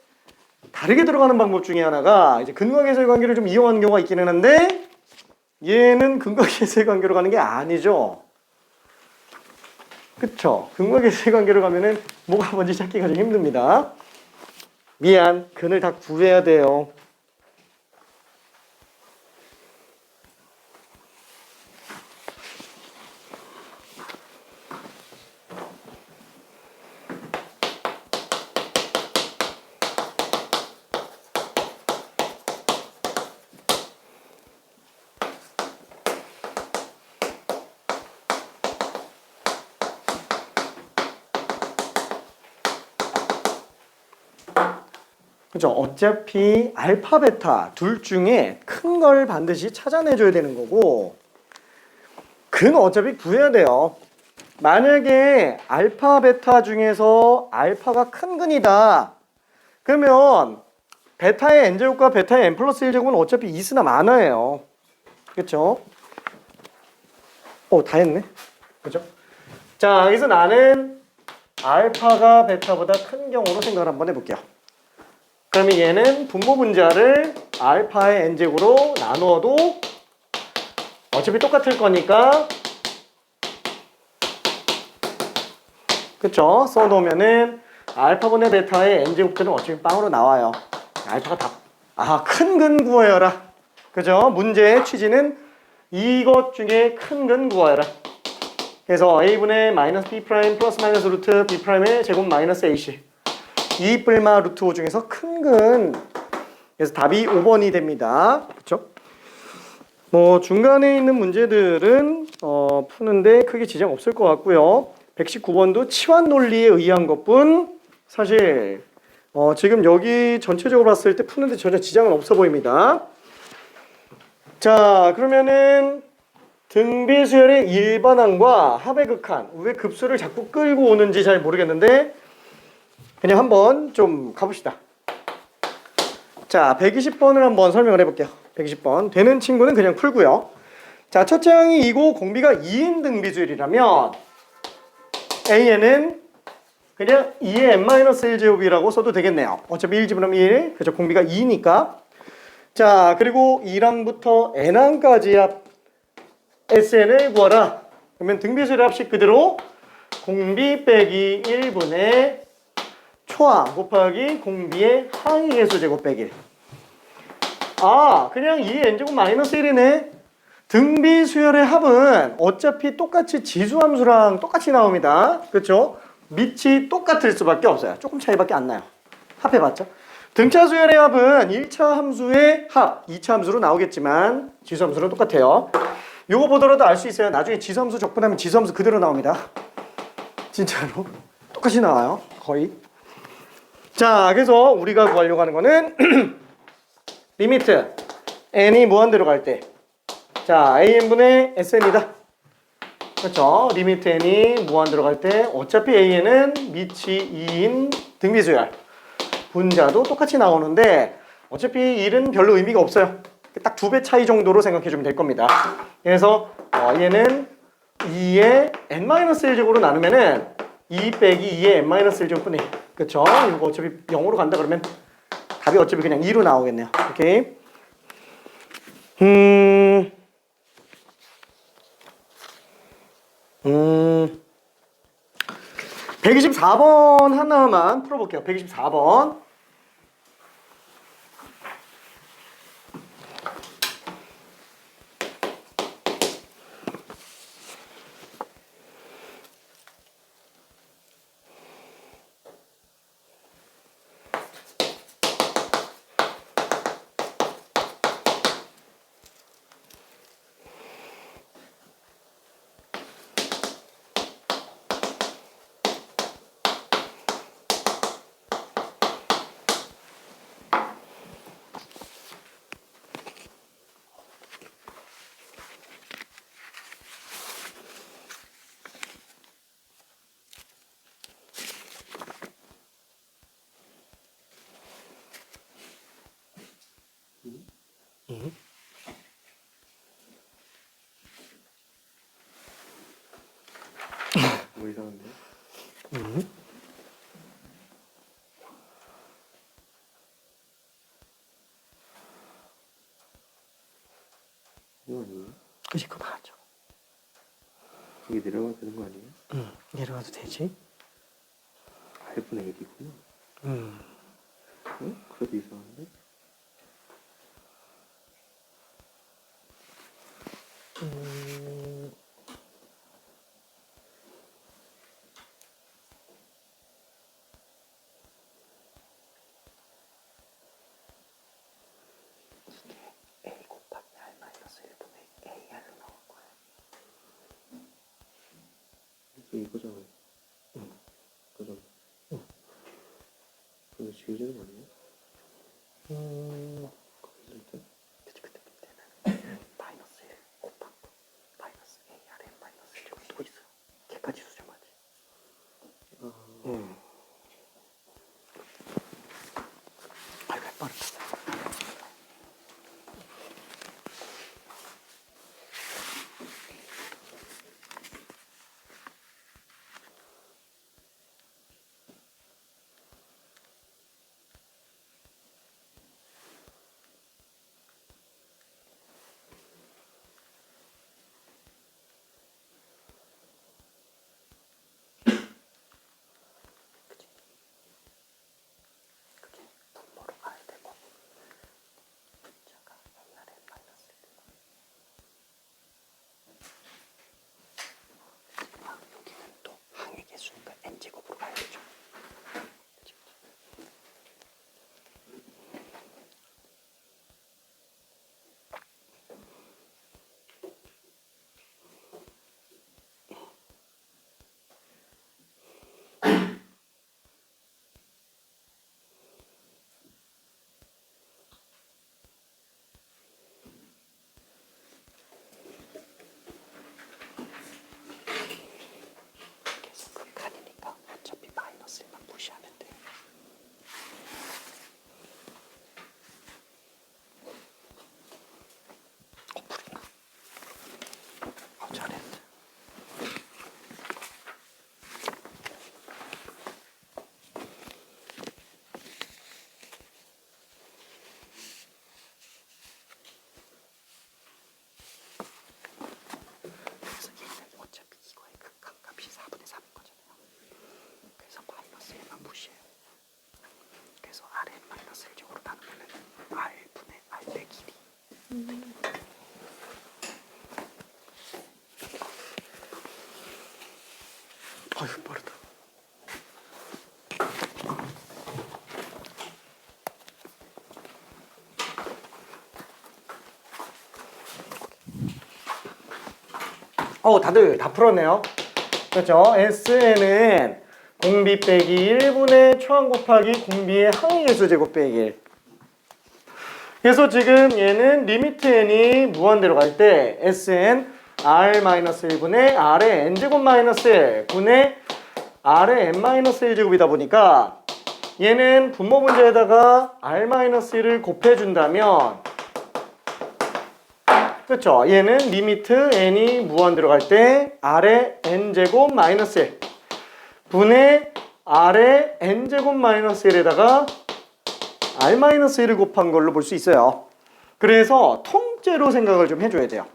다르게 들어가는 방법 중에 하나가 이제 근과 계수의 관계를 좀 이용하는 경우가 있기는 한데 얘는 근과 계수의 관계로 가는 게 아니죠. 그쵸? 근과 계수의 관계로 가면은 뭐가 뭔지 찾기가 좀 힘듭니다. 미안, 근을 다 구해야 돼요. 그죠? 어차피 알파, 베타 둘 중에 큰 걸 반드시 찾아내줘야 되는 거고 근은 어차피 구해야 돼요. 만약에 알파, 베타 중에서 알파가 큰 근이다. 그러면 베타의 n제곱과 베타의 n 플러스 1제곱은 어차피 이스나 마나예요. 그쵸? 다 했네. 그죠? 자, 여기서 나는 알파가 베타보다 큰 경우로 생각을 한번 해볼게요. 그러면 얘는 분모 분자를 알파의 n제곱으로 나누어도 어차피 똑같을 거니까 그쵸? 써놓으면은 알파분의 베타의 n제곱들은 어차피 빵으로 나와요. 알파가 답. 큰 근 구하여라. 그죠? 문제의 취지는 이것 중에 큰 근 구하여라. 그래서 a분의 마이너스 b 프라임 플러스 마이너스 루트 b 프라임의 제곱 마이너스 ac 2 뿔마 루트 5 중에서 큰 근. 그래서 답이 5번이 됩니다. 그쵸? 뭐 중간에 있는 문제들은 푸는데 크게 지장 없을 것 같고요. 119번도 치환 논리에 의한 것뿐 사실 지금 여기 전체적으로 봤을 때 푸는데 전혀 지장은 없어 보입니다. 자, 그러면은 등비수열의 일반항과 합의 극한 왜 급수를 자꾸 끌고 오는지 잘 모르겠는데 그냥 한번 좀 가봅시다. 자, 120번을 한번 설명을 해볼게요. 120번 되는 친구는 그냥 풀고요. 자, 첫째 항이 2고 공비가 2인 등비수열이라면 A에는 그냥 2의 n-1제곱이라고 써도 되겠네요. 어차피 1 집어넣으면 1, 그죠? 공비가 2니까. 자, 그리고 2항부터 n항까지 합 SN을 구하라. 그러면 등비수열 합식 그대로 공비 빼기 1분의 초항 곱하기 공비의 항의 개수제곱 빼기 1. 그냥 2의 n제곱 마이너스 1이네. 등비수열의 합은 어차피 똑같이 지수함수랑 똑같이 나옵니다. 그렇죠? 밑이 똑같을 수밖에 없어요. 조금 차이밖에 안 나요. 합해봤자. 등차수열의 합은 1차 함수의 합, 2차 함수로 나오겠지만 지수함수는 똑같아요. 요거 보더라도 알 수 있어요. 나중에 지수함수 적분하면 지수함수 그대로 나옵니다. 진짜로. 똑같이 나와요. 거의. 자, 그래서 우리가 구하려고 하는 거는 리미트 n이 무한대로 갈 때 자, an분의 sn이다. 그렇죠? 리미트 n이 무한대로 갈 때 어차피 an은 밑이 2인 등비수열 분자도 똑같이 나오는데 어차피 1은 별로 의미가 없어요. 딱 2배 차이 정도로 생각해주면 될 겁니다. 그래서 얘는 2의 n-1제곱으로 나누면은 2 빼기 2의 n-1제곱분의 그쵸? 이거 어차피 0으로 간다 그러면 답이 어차피 그냥 2로 나오겠네요. 오케이. 124번 하나만 풀어볼게요. 124번.
뭐 이상한데? 이거 아니에요?
그지, 그거 맞죠.
이게 내려가도 되는 거 아니에요?
내려가도 되지.
R분의 1이구나. 응? 그래도 이상한데?
A 곱하기 R-1분의 AR로 나올 거야.
이거잖아. 응. 그잖아. 응. 근데 지워지는 거 아니에요?
그치, 그때 밑에는 마이너스 1 곱하고 마이너스 ARN 마이너스 1 또 있어. 걔까지 수정하지. 아이고 빠르다. 분모로 가야 되고 분자가 옛날에 마이너스 1. 여기는 또 항의 개수니까 n제곱으로 가야 되죠. 계속 극한이니까 어차피 마이너스만 무시하면 돼. 풀이나. 잘했네. 그래서 얘는 어차피 이거의 극한값이 4분의 3인 거잖아요. 그래서 마이너스 1만 무시해요. 그래서 Rn 마이너스 1제곱으로 나누면은 R분의 R 빼기 1이 아휴 빠르다. 다들 다 풀었네요. 그렇죠? S는 공비 빼기 1분의 초항 곱하기 공비의 항의계수 제곱 빼기 1. 그래서 지금 얘는 리미트 n이 무한대로 갈 때 Sn R-1분의 R의 n제곱 마이너스 1 분의 R의 n-1제곱이다 보니까 얘는 분모 분자에다가 R-1을 곱해준다면 그렇죠. 얘는 리미트 n이 무한대로 갈 때 R의 n제곱 마이너스 1 분의 R의 n제곱 마이너스 1에다가 R-1을 곱한 걸로 볼 수 있어요. 그래서 통째로 생각을 좀 해줘야 돼요.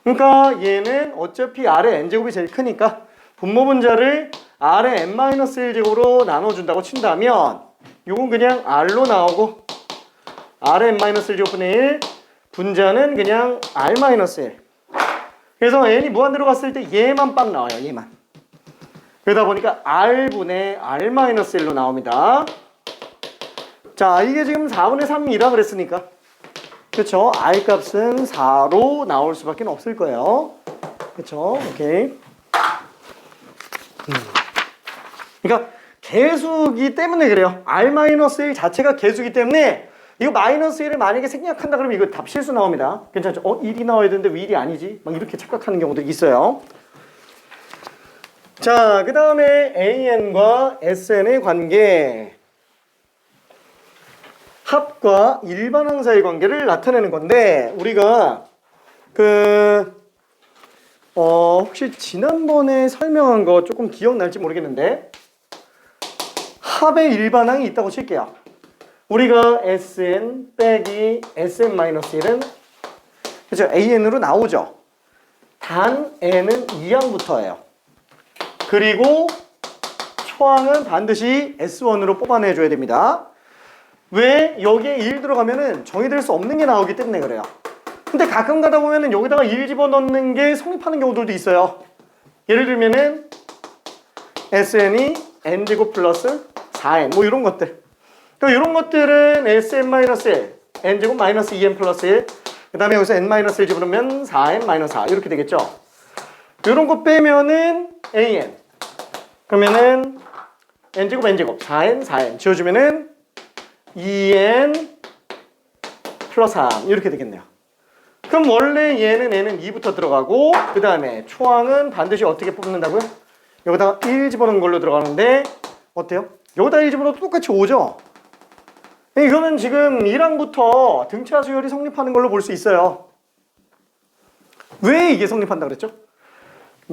그러니까 얘는 어차피 R의 n제곱이 제일 크니까 분모 분자를 R의 n-1제곱으로 나눠준다고 친다면 요건 그냥 R로 나오고 R의 n-1제곱분의 1 분자는 그냥 R-1. 그래서 n이 무한대로 갔을 때 얘만 빡 나와요. 얘만. 그러다 보니까 R분의 R-1로 나옵니다. 자, 이게 지금 4분의 3이라 그랬으니까 그쵸? R 값은 4로 나올 수밖에 없을 거예요. 그쵸? 오케이. 그러니까 개수기 때문에 그래요. R-1 자체가 개수기 때문에 이거 마이너스 1을 만약에 생략한다 그러면 이거 답 실수 나옵니다. 괜찮죠? 1이 나와야 되는데 왜 1이 아니지? 막 이렇게 착각하는 경우도 있어요. 자, 그 다음에 AN과 SN의 관계. 합과 일반항 사이의 관계를 나타내는 건데 우리가 혹시 지난번에 설명한 거 조금 기억날지 모르겠는데 합의 일반항이 있다고 칠게요. 우리가 SN 빼기 SN-1은 그렇죠? AN으로 나오죠. 단 N은 2항부터예요. 그리고 초항은 반드시 S1으로 뽑아내줘야 됩니다. 왜? 여기에 1 들어가면은 정의될 수 없는 게 나오기 때문에 그래요. 근데 가끔 가다 보면은 여기다가 1 집어넣는 게 성립하는 경우들도 있어요. 예를 들면은 SN이 N제곱 플러스 4N 뭐 이런 것들. 그러니까 이런 것들은 SN-1 N제곱 마이너스 2N 플러스 1 그 다음에 여기서 N-1 집어넣으면 4N 마이너스 4 이렇게 되겠죠. 이런 거 빼면은 AN 그러면은 N제곱 N제곱 4N 4N 지워주면은 2N 플러스 3 이렇게 되겠네요. 그럼 원래 얘는 n은 2부터 들어가고 그 다음에 초항은 반드시 어떻게 뽑는다고요? 여기다가 1 집어넣은 걸로 들어가는데 어때요? 여기다 1 집어넣어도 똑같이 5죠? 이거는 지금 1항부터 등차 수열이 성립하는 걸로 볼 수 있어요. 왜 이게 성립한다 그랬죠?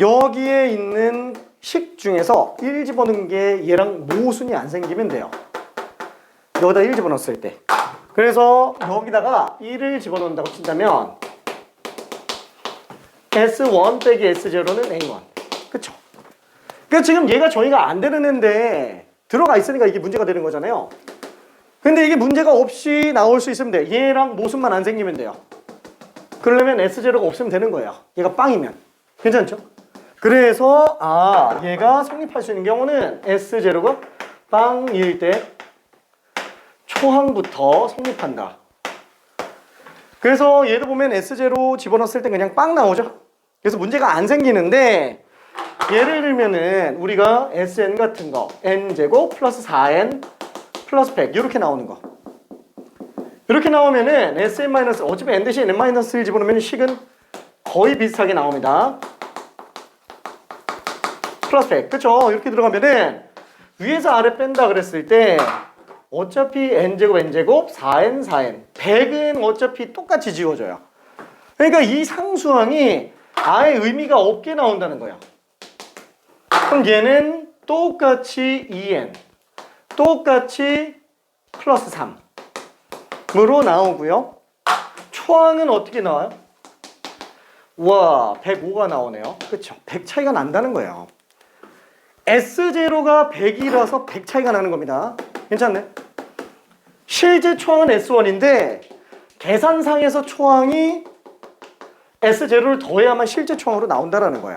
여기에 있는 식 중에서 1 집어넣은 게 얘랑 모순이 안 생기면 돼요. 여기다 1 집어넣었을 때. 그래서 여기다가 1을 집어넣는다고 친다면 S1 빼기 S0는 A1. 그쵸? 그러니까 지금 얘가 정의가 안 되는 애인데 들어가 있으니까 이게 문제가 되는 거잖아요. 근데 이게 문제가 없이 나올 수 있으면 돼. 얘랑 모순만 안 생기면 돼요. 그러려면 S0가 없으면 되는 거예요. 얘가 빵이면. 괜찮죠? 그래서 얘가 성립할 수 있는 경우는 S0가 빵일 때 초항부터 성립한다. 그래서 얘도 보면 S0 집어넣었을 때 그냥 빵 나오죠? 그래서 문제가 안 생기는데 예를 들면은 우리가 Sn 같은 거 n제곱 플러스 4n 플러스 100 이렇게 나오는 거 이렇게 나오면은 Sn 마이너스 어차피 n 대신 n 마이너스 1 집어넣으면 식은 거의 비슷하게 나옵니다. 플러스 100 그쵸? 이렇게 들어가면은 위에서 아래 뺀다 그랬을 때 어차피 n제곱 n제곱 4n 4n 100은 어차피 똑같이 지워져요. 그러니까 이 상수항이 아예 의미가 없게 나온다는 거예요. 그럼 얘는 똑같이 2n 똑같이 플러스 3으로 나오고요. 초항은 어떻게 나와요? 와 105가 나오네요. 그쵸? 100 차이가 난다는 거예요. S0가 100이라서 100 차이가 나는 겁니다. 괜찮네? 실제 초항은 S1인데 계산상에서 초항이 S0를 더해야만 실제 초항으로 나온다라는 거야.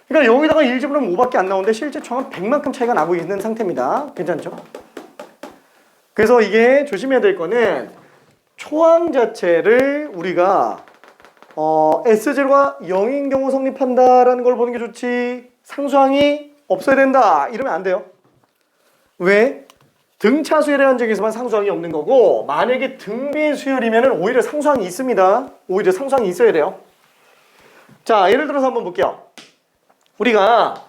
그러니까 여기다가 1 집어넣으면 5밖에 안 나오는데 실제 초항은 100만큼 차이가 나고 있는 상태입니다. 괜찮죠? 그래서 이게 조심해야 될 거는 초항 자체를 우리가 S0가 0인 경우 성립한다라는 걸 보는 게 좋지 상수항이 없어야 된다 이러면 안 돼요. 왜? 등차 수열의 한정에서만 상수항이 없는 거고 만약에 등비 수열이면 오히려 상수항이 있습니다. 오히려 상수항이 있어야 돼요. 자 예를 들어서 한번 볼게요. 우리가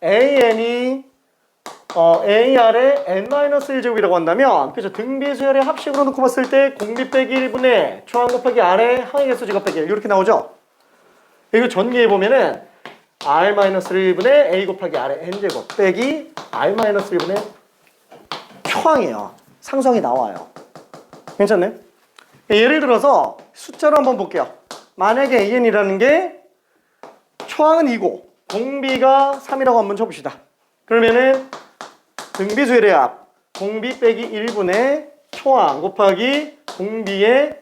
AN이 AR의 n-1제곱이라고 한다면 그죠? 등비 수열의 합식으로 놓고 봤을 때 공비 빼기 1분의 초항 곱하기 R의 항의 개수 제곱 빼기 1 이렇게 나오죠? 이거 전개해보면은 R-1분의 A 곱하기 R의 n제곱 빼기 R-1분의 초항이에요. 상수항이 나와요. 괜찮네? 예를 들어서 숫자로 한번 볼게요. 만약에 AN이라는 게 초항은 2고 공비가 3이라고 한번 쳐봅시다. 그러면은 등비수열의 합 공비 빼기 1분의 초항 곱하기 공비의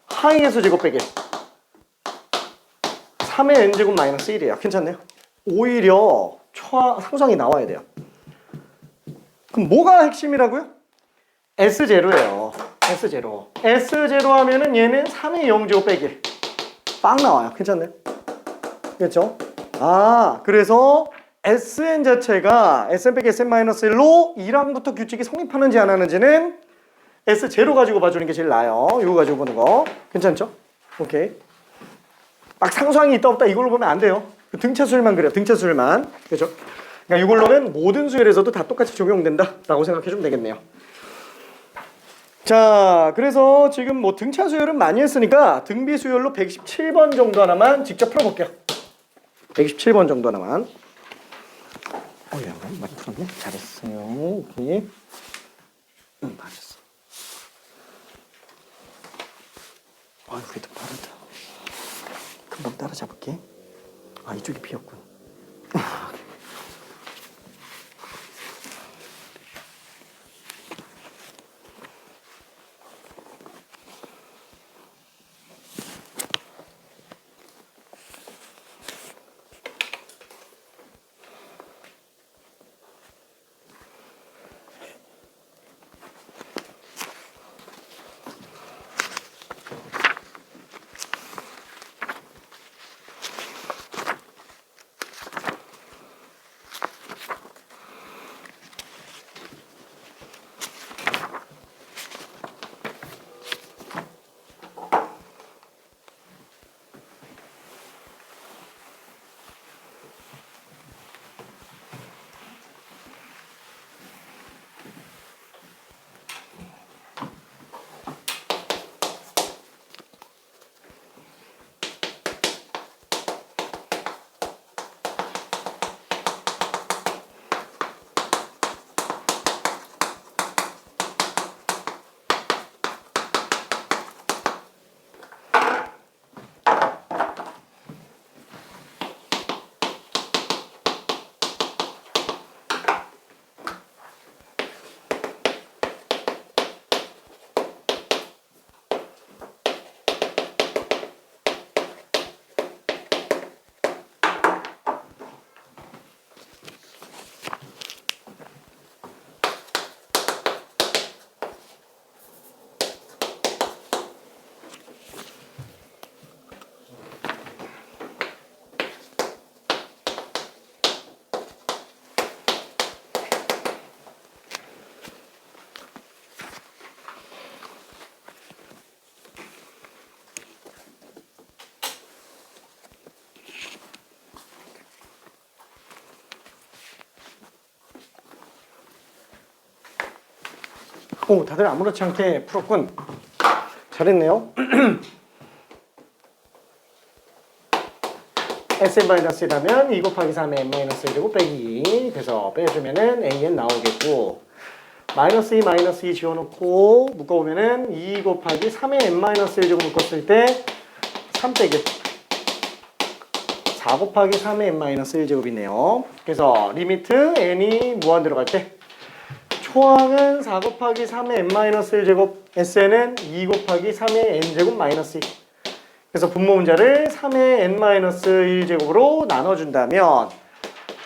항의 개수 제곱 빼기 3의 n제곱 마이너스 1이에요. 괜찮네요? 오히려 상수항이 나와야 돼요. 그럼 뭐가 핵심이라고요? S0예요. S0. S0 하면은 얘는 3의 0제곱 빼기 1. 빵 나와요. 괜찮네? 그렇죠? 그래서 Sn 자체가 Sn 빼기 Sn-1로 1항부터 규칙이 성립하는지 안 하는지는 S0 가지고 봐주는 게 제일 나아요. 이거 가지고 보는 거. 괜찮죠? 오케이. 막 상수항이 있다 없다 이걸로 보면 안 돼요. 등차 수열만 그래요. 등차 수열만. 그렇죠? 그러니까 이걸로는 모든 수열에서도 다 똑같이 적용된다라고 생각해주면 되겠네요. 자, 그래서 지금 뭐 등차 수열은 많이 했으니까 등비 수열로 117번 정도 하나만 직접 풀어볼게요. 117번 정도 하나만. 야, 많이 풀었네. 잘했어요. 오케이. 맞았어. 그래도 빠르다. 금방 따라잡을게. 이쪽이 비었군. 오, 다들 아무렇지 않게 풀었군. 잘했네요. Sn-1이라면 2 곱하기 3의 n-1제곱 빼기 2. 그래서 빼주면은 an 나오겠고, 마이너스 2, 마이너스 2 지워놓고 묶어보면은 2 곱하기 3의 n-1제곱 묶었을 때 3 빼기 4 곱하기 3의 n-1제곱이네요. 그래서 리미트 n이 무한대로 갈 때 초항은 4 곱하기 3의 n-1제곱, Sn은 2 곱하기 3의 n제곱 마이너스 2. 그래서 분모 문자를 3의 n-1제곱으로 나눠준다면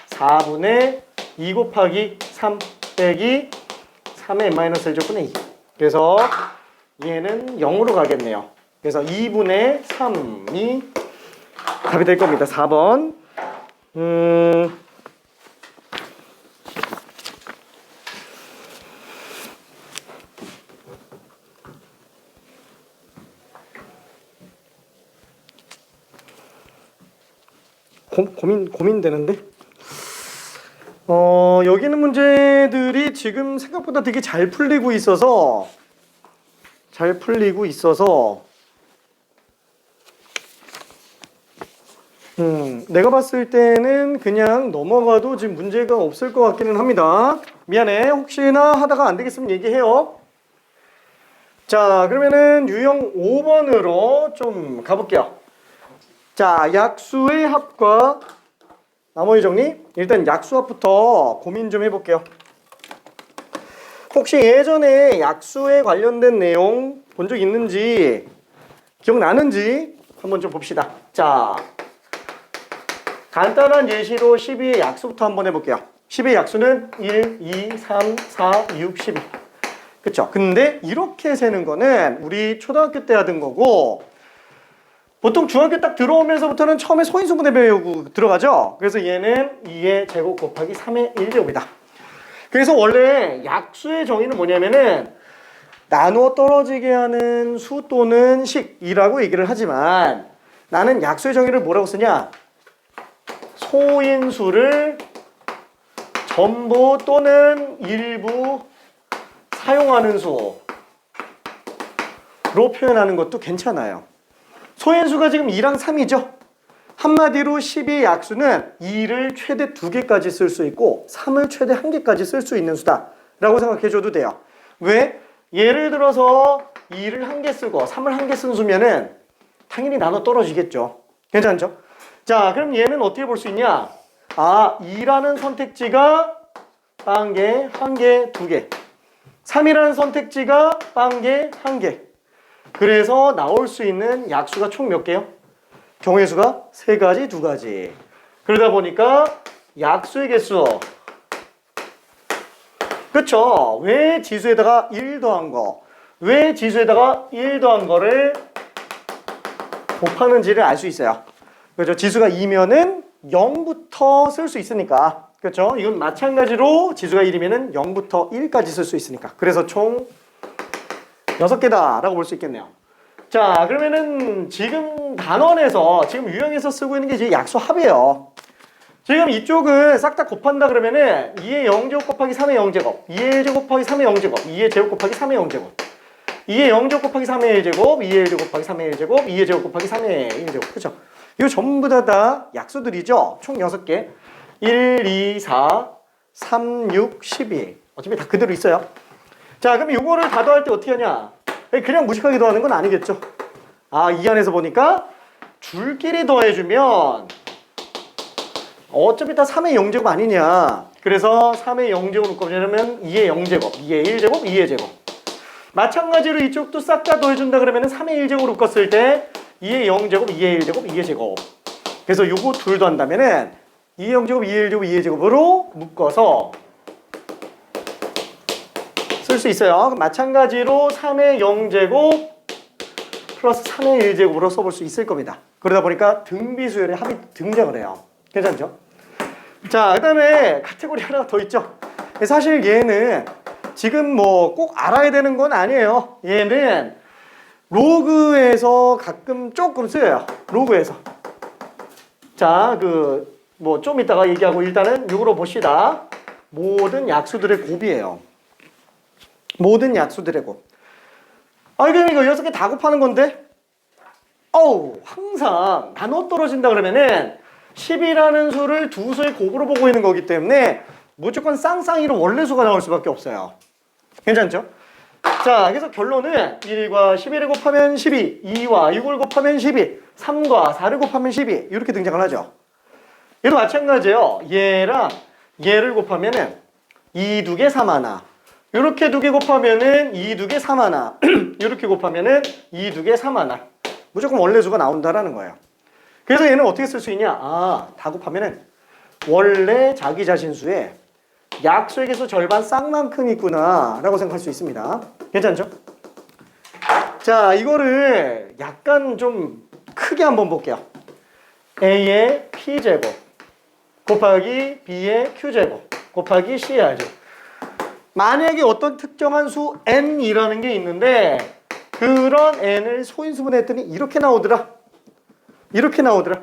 4분의 2 곱하기 3 빼기 3의 n-1제곱분의 2. 그래서 얘는 0으로 가겠네요. 그래서 2분의 3이 답이 될 겁니다. 4번. 고민되는데? 여기 있는 문제들이 지금 생각보다 되게 잘 풀리고 있어서 내가 봤을 때는 그냥 넘어가도 지금 문제가 없을 것 같기는 합니다. 미안해. 혹시나 하다가 안 되겠으면 얘기해요. 자, 그러면은 유형 5번으로 좀 가볼게요. 자, 약수의 합과 나머지 정리. 일단 약수합부터 고민 좀 해볼게요. 혹시 예전에 약수에 관련된 내용 본 적 있는지 기억나는지 한번 좀 봅시다. 자, 간단한 예시로 12의 약수부터 한번 해볼게요. 10의 약수는 1, 2, 3, 4, 6, 12. 그쵸? 근데 이렇게 세는 거는 우리 초등학교 때 하던 거고, 보통 중학교 딱 들어오면서부터는 처음에 소인수분해 배우고 들어가죠? 그래서 얘는 2의 제곱 곱하기 3의 1제곱이다. 그래서 원래 약수의 정의는 뭐냐면은 나누어 떨어지게 하는 수 또는 식이라고 얘기를 하지만, 나는 약수의 정의를 뭐라고 쓰냐? 소인수를 전부 또는 일부 사용하는 수로 표현하는 것도 괜찮아요. 소인수가 지금 2랑 3이죠. 한마디로 12의 약수는 2를 최대 2개까지 쓸 수 있고 3을 최대 1개까지 쓸 수 있는 수다 라고 생각해줘도 돼요. 왜? 예를 들어서 2를 1개 쓰고 3을 1개 쓴 수면은 당연히 나눠 떨어지겠죠. 괜찮죠? 자, 그럼 얘는 어떻게 볼 수 있냐? 2라는 선택지가 1개, 1개, 2개. 3이라는 선택지가 1개, 1개. 그래서 나올 수 있는 약수가 총 몇 개요? 경우의 수가 3가지, 2가지. 그러다 보니까 약수의 개수. 그쵸? 왜 지수에다가 1 더한 거, 왜 지수에다가 1 더한 거를 곱하는지를 알 수 있어요. 그렇죠? 지수가 2면은 0부터 쓸 수 있으니까. 그렇죠? 이건 마찬가지로 지수가 1이면은 0부터 1까지 쓸 수 있으니까. 그래서 총 6개다 라고 볼 수 있겠네요. 자, 그러면은 지금 단원에서 지금 유형에서 쓰고 있는 게 이제 약수합이에요. 지금 이쪽은 싹 다 곱한다 그러면은 2의 0제곱 곱하기 3의 0제곱, 2의 1제곱 곱하기 3의 0제곱, 2의 제곱 곱하기 3의 0제곱, 2의 0제곱 곱하기 3의 1제곱, 2의 1제곱 곱하기 3의 1제곱, 2의 제곱 곱하기 3의 1제곱. 그렇죠? 이거 전부 다 약수들이죠. 총 6개. 1, 2, 4, 3, 6, 12. 어차피 다 그대로 있어요. 자, 그럼 이거를 다 더할 때 어떻게 하냐? 그냥 무식하게 더하는 건 아니겠죠. 이 안에서 보니까 줄끼리 더해주면 어차피 다 3의 0제곱 아니냐. 그래서 3의 0제곱 묶어보려면 2의 0제곱, 2의 1제곱, 2의 제곱. 마찬가지로 이쪽도 싹 다 더해준다 그러면 3의 1제곱 묶었을 때 2의 0제곱, 2의 1제곱, 2의 제곱. 그래서 요거 둘 더한다면은 2의 0제곱, 2의 1제곱, 2의 제곱으로 묶어서 쓸 수 있어요. 마찬가지로 3의 0제곱 플러스 3의 1제곱으로 써볼 수 있을 겁니다. 그러다 보니까 등비수열의 합이 등장을 해요. 괜찮죠? 자, 그 다음에 카테고리 하나 더 있죠. 사실 얘는 지금 뭐 꼭 알아야 되는 건 아니에요. 얘는 로그에서 가끔 조금 쓰여요. 로그에서. 자, 뭐 좀 이따가 얘기하고 일단은 6으로 봅시다. 모든 약수들의 곱이에요. 모든 약수들의 곱. 그럼 이거 6개 다 곱하는 건데? 항상 나눠 떨어진다 그러면은 10이라는 수를 두 수의 곱으로 보고 있는 거기 때문에 무조건 쌍쌍이로 원래수가 나올 수밖에 없어요. 괜찮죠? 자, 그래서 결론은 1과 11을 곱하면 12, 2와 6을 곱하면 12, 3과 4를 곱하면 12 이렇게 등장을 하죠. 얘도 마찬가지예요. 얘랑 얘를 곱하면은 2, 2개 3하나, 이렇게 2개 곱하면은 2, 2개 3하나, 이렇게 곱하면은 2, 2개 3하나. 무조건 원래수가 나온다라는 거예요. 그래서 얘는 어떻게 쓸 수 있냐? 다 곱하면은 원래 자기 자신수에 약수의 개수 절반 쌍만큼 있구나 라고 생각할 수 있습니다. 괜찮죠? 자, 이거를 약간 좀 크게 한번 볼게요. A의 P제곱 곱하기 B의 Q제곱 곱하기 C의 R제곱. 만약에 어떤 특정한 수 N이라는 게 있는데 그런 N을 소인수분해 했더니 이렇게 나오더라. 이렇게 나오더라.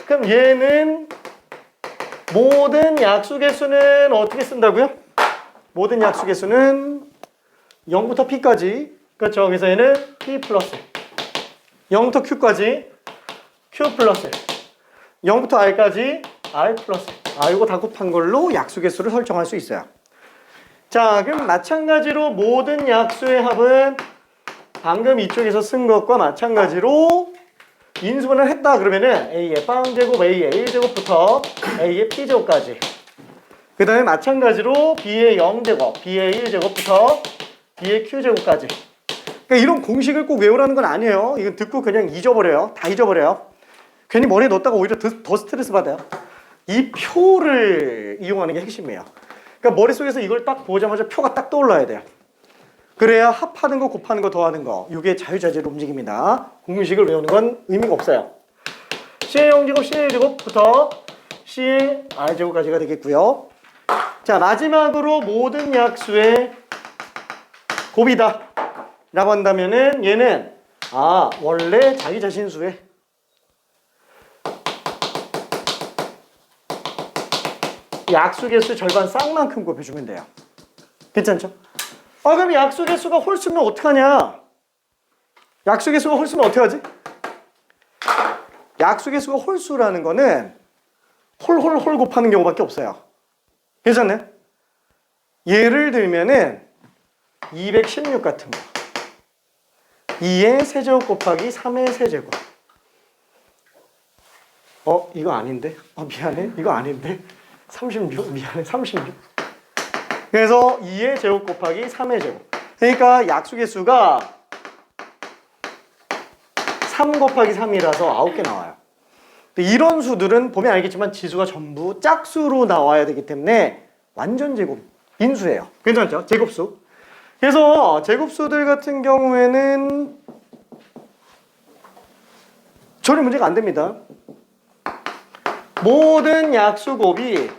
그럼 얘는 모든 약수 개수는 어떻게 쓴다고요? 모든 약수 개수는 0부터 P까지. 그렇죠. 그래서 얘는 P 플러스 0부터 Q까지 Q 플러스 0부터 R까지 R 플러스 이거 다 곱한 걸로 약수 개수를 설정할 수 있어요. 자, 그럼 마찬가지로 모든 약수의 합은 방금 이쪽에서 쓴 것과 마찬가지로 인수분해를 했다 그러면은 A의 빵제곱, A의 1제곱부터 A의 P제곱까지, 그 다음에 마찬가지로 B의 0제곱, B의 1제곱부터 B의 Q제곱까지. 그러니까 이런 공식을 꼭 외우라는 건 아니에요. 이건 듣고 그냥 잊어버려요. 다 잊어버려요. 괜히 머리에 넣었다가 오히려 더 스트레스 받아요. 이 표를 이용하는 게 핵심이에요. 그러니까 머릿속에서 이걸 딱 보자마자 표가 딱 떠올라야 돼요. 그래야 합하는 거, 곱하는 거, 더하는 거, 이게 자유자재로 움직입니다. 공식을 외우는 건 의미가 없어요. C의 0제곱, C의 1제곱부터 C의 R제곱까지가 되겠고요. 자, 마지막으로 모든 약수의 곱이다 라고 한다면은 얘는 원래 자기 자신 수의 약수 개수 절반 쌍만큼 곱해주면 돼요. 괜찮죠? 그럼 약수 개수가 홀수면 어떡하냐? 약수 개수가 홀수면 어떻게 하지? 약수 개수가 홀수라는 거는 홀 곱하는 경우밖에 없어요. 괜찮나요? 예를 들면은 216 같은 거. 2의 세제곱 곱하기 3의 세제곱. 이거 아닌데? 미안해. 이거 아닌데? 36? 미안해. 36. 그래서 2의 제곱 곱하기 3의 제곱. 그러니까 약수개수가 3 곱하기 3이라서 9개 나와요. 근데 이런 수들은 보면 알겠지만 지수가 전부 짝수로 나와야 되기 때문에 완전 제곱, 인수예요. 괜찮죠? 제곱수. 그래서 제곱수들 같은 경우에는 전혀 문제가 안 됩니다. 모든 약수곱이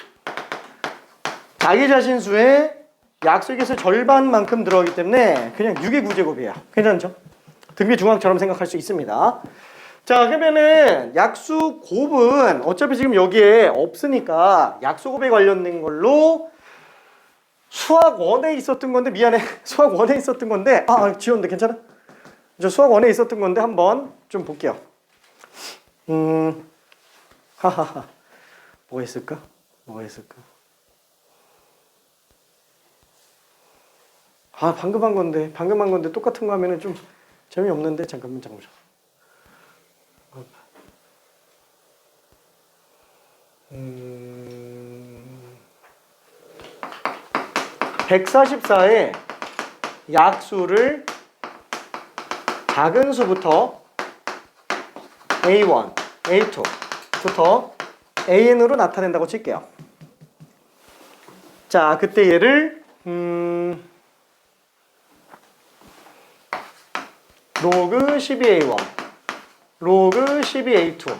자기 자신 수의 약수개수 절반만큼 들어가기 때문에 그냥 6의 9제곱이에요. 괜찮죠? 등비중학처럼 생각할 수 있습니다. 자, 그러면은 약수곱은 어차피 지금 여기에 없으니까 약수곱에 관련된 걸로 수학 1에 있었던 건데, 미안해. 수학 1에 있었던 건데, 지웠는데 괜찮아? 저 수학 1에 있었던 건데 한번 좀 볼게요. 하하하. 뭐가 있을까? 방금 한 건데 똑같은 거 하면은 좀 재미없는데. 잠깐만. 144의 약수를 작은 수부터 A1, A2부터 AN으로 나타낸다고 칠게요. 자, 그때 얘를 로그 12A1, 로그 12A2,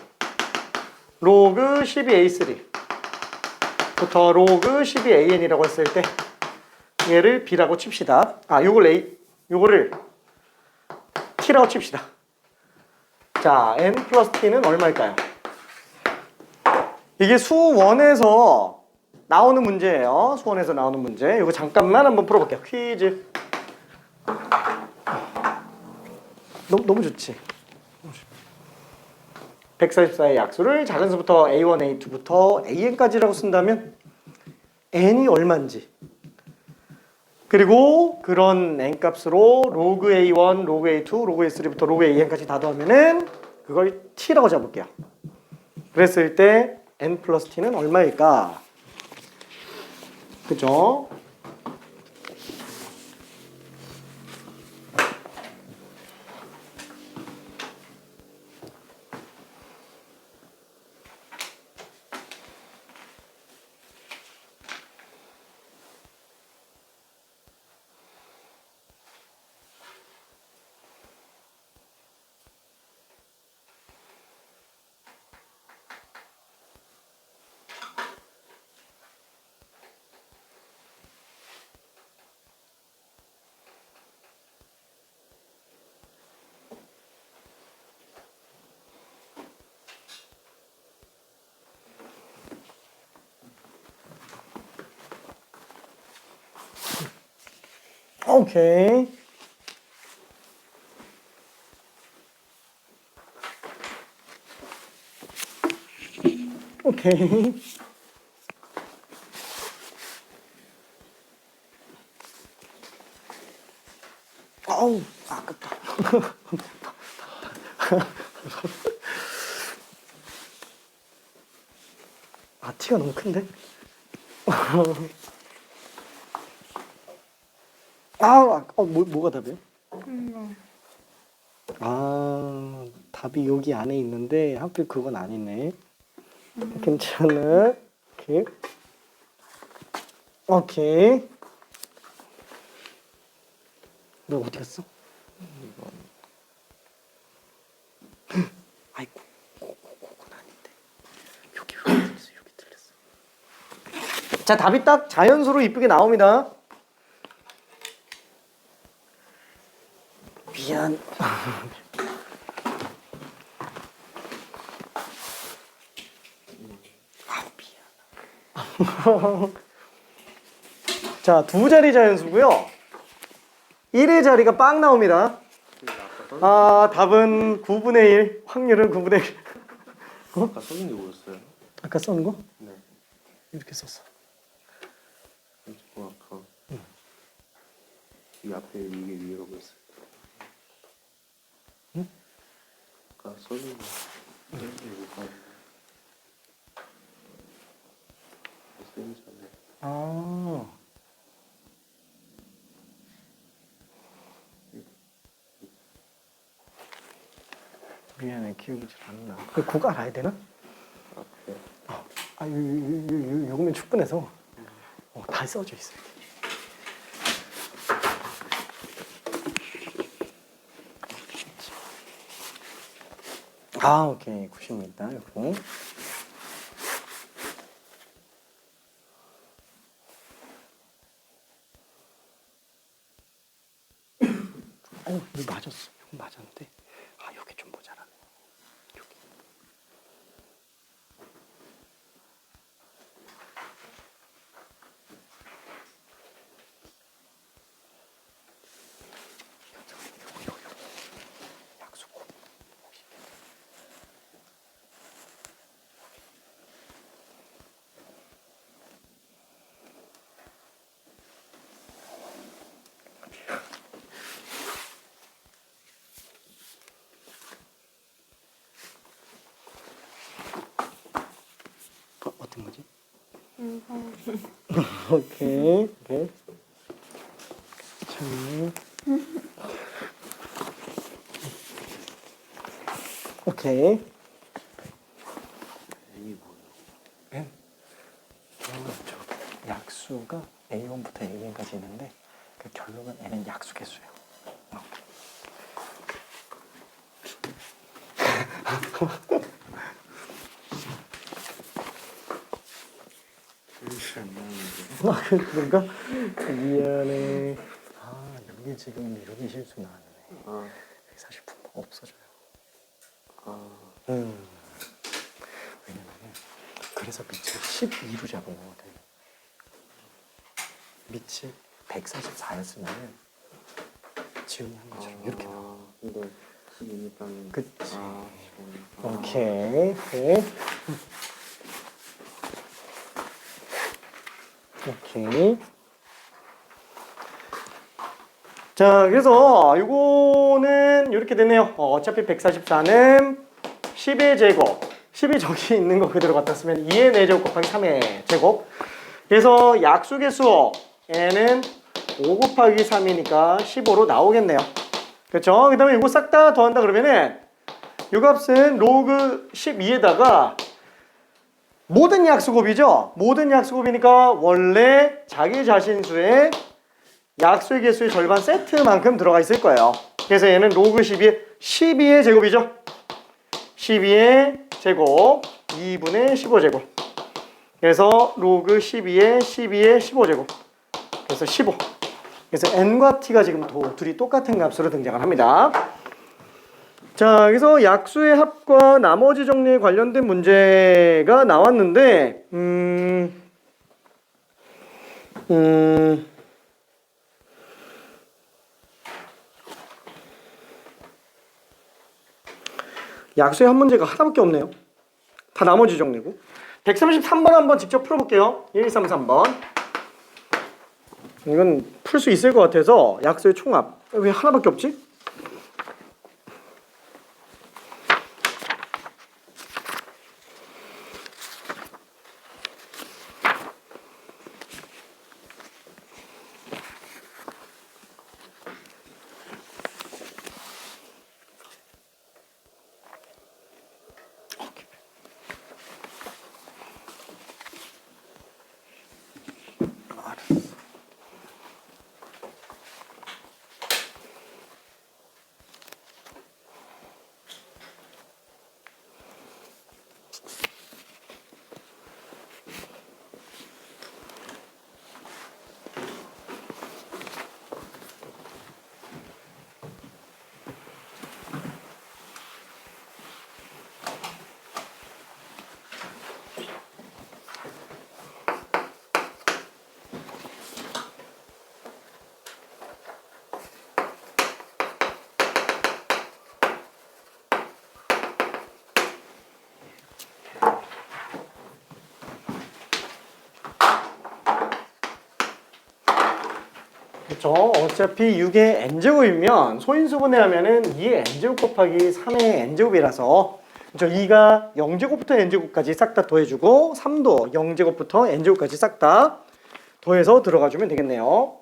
로그 12A3부터 로그 12AN이라고 했을 때 얘를 B라고 칩시다. 요거를 T라고 칩시다. 자, N 플러스 T는 얼마일까요? 이게 수원에서 나오는 문제예요. 수원에서 나오는 문제. 이거 잠깐만 한번 풀어볼게요. 퀴즈. 너무 좋지. 144의 약수를 작은 수부터 A1, A2부터 AN까지라고 쓴다면 n이 얼마인지, 그리고 그런 n 값으로 로그 A1, 로그 A2, 로그 A3부터 로그 AN까지 다 더하면은 그걸 t라고 잡을게요. 그랬을 때 n 플러스 t는 얼마일까? 그죠? 오케이. 오케이. 아우, 아깝다. 아, 티가 너무 큰데? 뭐가 답이에요? 아, 답이 여기 안에 있는데 하필 그건 아니네. 괜찮아. 오케이. 오케이. 너 어디 갔어? 아이고, 그건 아닌데. 여기 틀렸어, 여기 틀렸어. 자, 답이 딱 자연수로 이쁘게 나옵니다. 미안. 자, 두 자리 자연수고요. 1의 자리가 빵 나옵니다. 아, 답은 9분의 1. 확률은 9분의 1.
아까 써는 게 뭐였어요?
아까 써는 거?
네.
이렇게 썼어.
아까 이 앞에 이게 위라고 했어요.
응?
아까 써는 거 써는 게 뭐가 쓰는 전에
아. 미안해, 기억이 잘 안 나. 그거 알아야 되나?
아 그래?
요거면 충분해서. 다 써져 있어. 아, 오케이. 90입니다. 요거. 이거 맞았어. 이거 맞았는데. 아, 여기 좀 모자라네. 여기. 요거. 약속. 어떤 거지? 오케이. 자. 오케이.
이게 뭐예요?
n? 약수가 A1부터 AN까지 있는데 그 결론은 n은 약수 개수예요.
기억이 안 나는데.
그런가? 미안해. 아, 여기 지금 여기 실수 나왔네.
아,
사실 분모가 없어져요.
아,
왜냐면은 그래서 밑을 12로 잡은 거거든. 밑이 144였으면 지훈이 한 것처럼 이렇게 나와.
근데 12니까는
그치.
아,
오케이. 네. 오케이. 자, 그래서 이거는 이렇게 되네요. 어차피 144는 10의 제곱. 10이 저기 있는 거 그대로 갖다 쓰면 2의 4제곱 곱하기 3의 제곱. 그래서 약수의 수 n은 5 곱하기 3이니까 15로 나오겠네요. 그렇죠? 그 다음에 이거 싹 다 더한다 그러면은 이 값은 로그 12에다가 모든 약수곱이죠? 모든 약수곱이니까 원래 자기 자신수의 약수의 개수의 절반 세트만큼 들어가 있을 거예요. 그래서 얘는 로그 12의 제곱이죠? 12의 제곱 2분의 15제곱. 그래서 로그 12의 15제곱. 그래서 15. 그래서 n과 t가 지금 둘이 똑같은 값으로 등장을 합니다. 자, 그래서 약수의 합과 나머지 정리에 관련된 문제가 나왔는데, 약수의 한 문제가 하나밖에 없네요. 다 나머지 정리고. 133번 한번 직접 풀어볼게요. 1, 2, 3, 3번. 이건 풀 수 있을 것 같아서 약수의 총합. 왜 하나밖에 없지? 그렇죠. 어차피 6의 n제곱이면 소인수분해 하면은 2의 n제곱 곱하기 3의 n제곱이라서 그렇죠. 2가 0제곱부터 n제곱까지 싹 다 더해주고 3도 0제곱부터 n제곱까지 싹 다 더해서 들어가주면 되겠네요.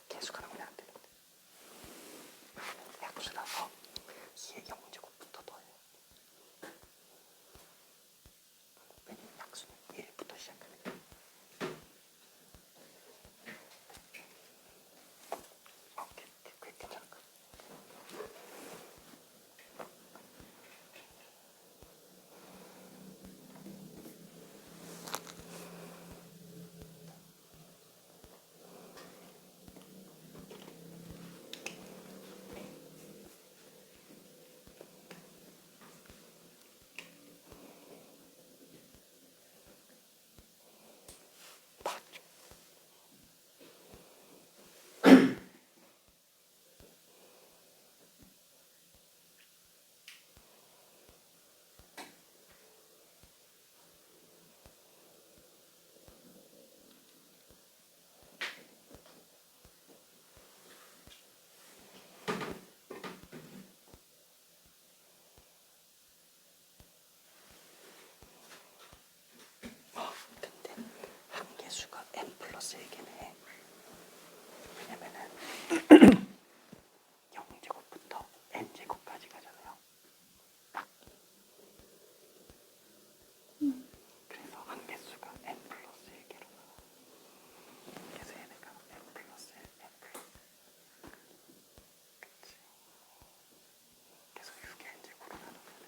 계속 하는 안 되는데. 약수라서 2의 0제곱부터 더해. 왜냐면 약수는 1부터 시작하니까. 오케이, 그게 괜찮을까? 근데 한계수가 n 플러스 1개네. 왜냐면은 0제곱부터 n제곱까지 가잖아요. 그래서 한계수가 n 플러스 1개로 나와. 그래서 얘네가 n 플러스 1, n 플러스 1. 그치. 그래서 6의 n제곱으로 나누면은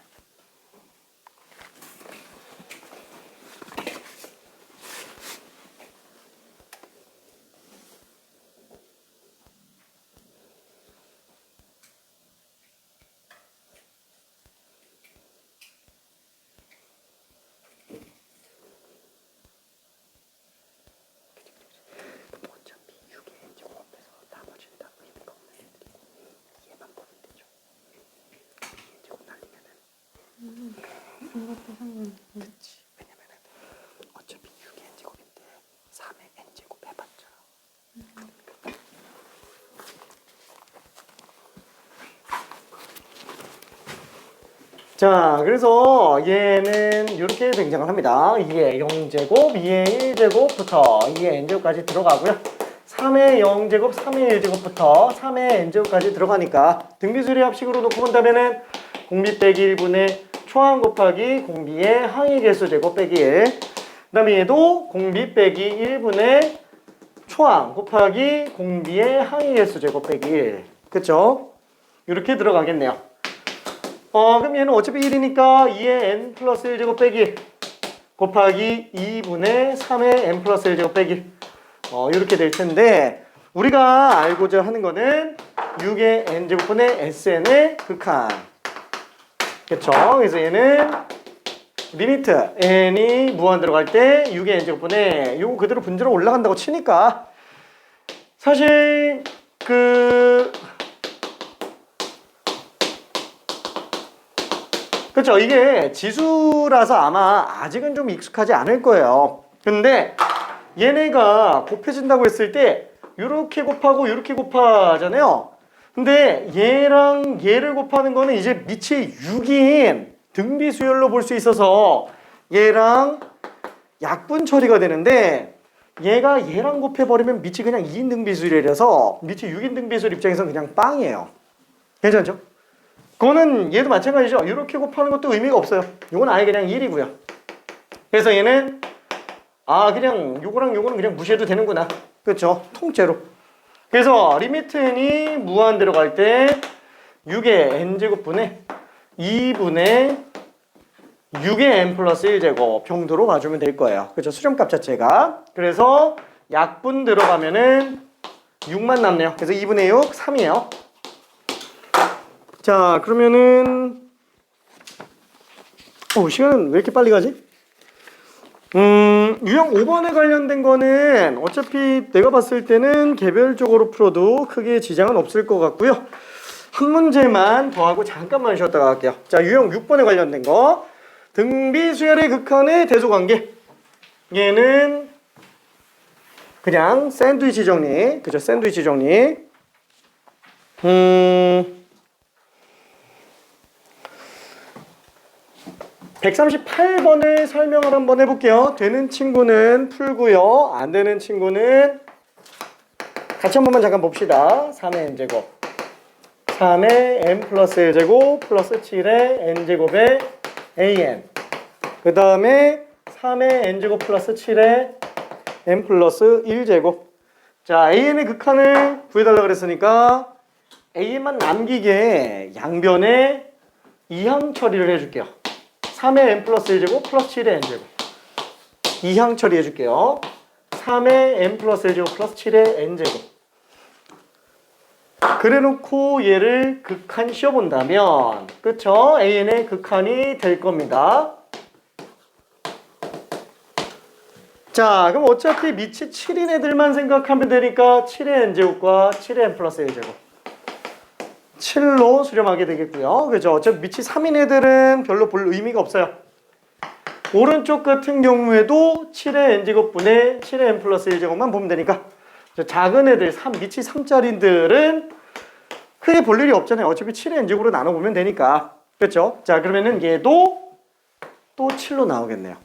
그치. 왜냐면은 어차피 6의 n제곱인데 3의 n제곱 해봤자. 자, 그래서 얘는 이렇게 등장을 합니다. 2의 0제곱, 2의 1제곱부터 2의 n제곱까지 들어가고요. 3의 0제곱, 3의 1제곱부터 3의 n제곱까지 들어가니까 등비수리 합식으로 놓고 본다면은 공비 빼기 1분의 초항 곱하기 공비의 항의 개수 제곱 빼기 1. 그 다음에 얘도 공비 빼기 1분의 초항 곱하기 공비의 항의 개수 제곱 빼기 1. 그쵸? 이렇게 들어가겠네요. 그럼 얘는 어차피 1이니까 2의 n 플러스 1제곱 빼기 곱하기 2분의 3의 n 플러스 1제곱 빼기 이렇게 될 텐데 우리가 알고자 하는 거는 6의 n제곱분의 sn의 극한. 그쵸? 그래서 얘는 리미트 n이 무한 들어갈 때 6의 n제곱분의 요거 그대로 분자로 올라간다고 치니까 사실 그렇죠. 이게 지수라서 아마 아직은 좀 익숙하지 않을 거예요. 근데 얘네가 곱해진다고 했을 때 이렇게 곱하고 이렇게 곱하잖아요. 근데 얘랑 얘를 곱하는 거는 이제 밑이 6인 등비수열로 볼 수 있어서 얘랑 약분 처리가 되는데 얘가 얘랑 곱해버리면 밑이 그냥 2인 등비수열이라서 밑이 6인 등비수열 입장에서는 그냥 빵이에요. 괜찮죠? 그거는 얘도 마찬가지죠. 이렇게 곱하는 것도 의미가 없어요. 이건 아예 그냥 1이고요. 그래서 얘는 그냥 요거랑 요거는 그냥 무시해도 되는구나. 그렇죠? 통째로. 그래서 리미트 n이 무한대로 갈 때 6의 n제곱분의 2분의 6의 n 플러스 1제곱 정도로 봐주면 될 거예요. 그렇죠? 수렴값 자체가. 그래서 약분 들어가면은 6만 남네요. 그래서 2분의 6, 3이에요. 자, 그러면은 시간은 왜 이렇게 빨리 가지? 유형 5번에 관련된 거는 어차피 내가 봤을 때는 개별적으로 풀어도 크게 지장은 없을 것 같고요. 한 문제만 더 하고 잠깐만 쉬었다가 갈게요. 자, 유형 6번에 관련된 거. 등비수열의 극한의 대소관계. 얘는 그냥 샌드위치 정리. 그죠? 샌드위치 정리. 138번을 설명을 한번 해볼게요. 되는 친구는 풀고요. 안 되는 친구는 같이 한 번만 잠깐 봅시다. 3의 n제곱 3의 n 플러스 1제곱 플러스 7의 n제곱의 an 그 다음에 3의 n제곱 플러스 7의 n 플러스 1제곱. 자, an의 극한을 구해달라 그랬으니까 an만 남기게 양변에 이항 처리를 해줄게요. 3의 n 플러스 1제곱 플러스 7의 n제곱 이항 처리해 줄게요. 3의 n 플러스 1제곱 플러스 7의 n제곱. 그래 놓고 얘를 극한 씌워본다면 그쵸? an의 극한이 될 겁니다. 자, 그럼 어차피 밑이 7인 애들만 생각하면 되니까 7의 n제곱과 7의 n 플러스 1제곱 7로 수렴하게 되겠고요. 그죠? 어차피 밑이 3인 애들은 별로 볼 의미가 없어요. 오른쪽 같은 경우에도 7의 n제곱분의 7의 n 플러스 1제곱만 보면 되니까 작은 애들 밑이 3짜리들은 크게 볼 일이 없잖아요. 어차피 7의 n제곱으로 나눠보면 되니까. 그렇죠? 자, 그러면은 얘도 또 7로 나오겠네요.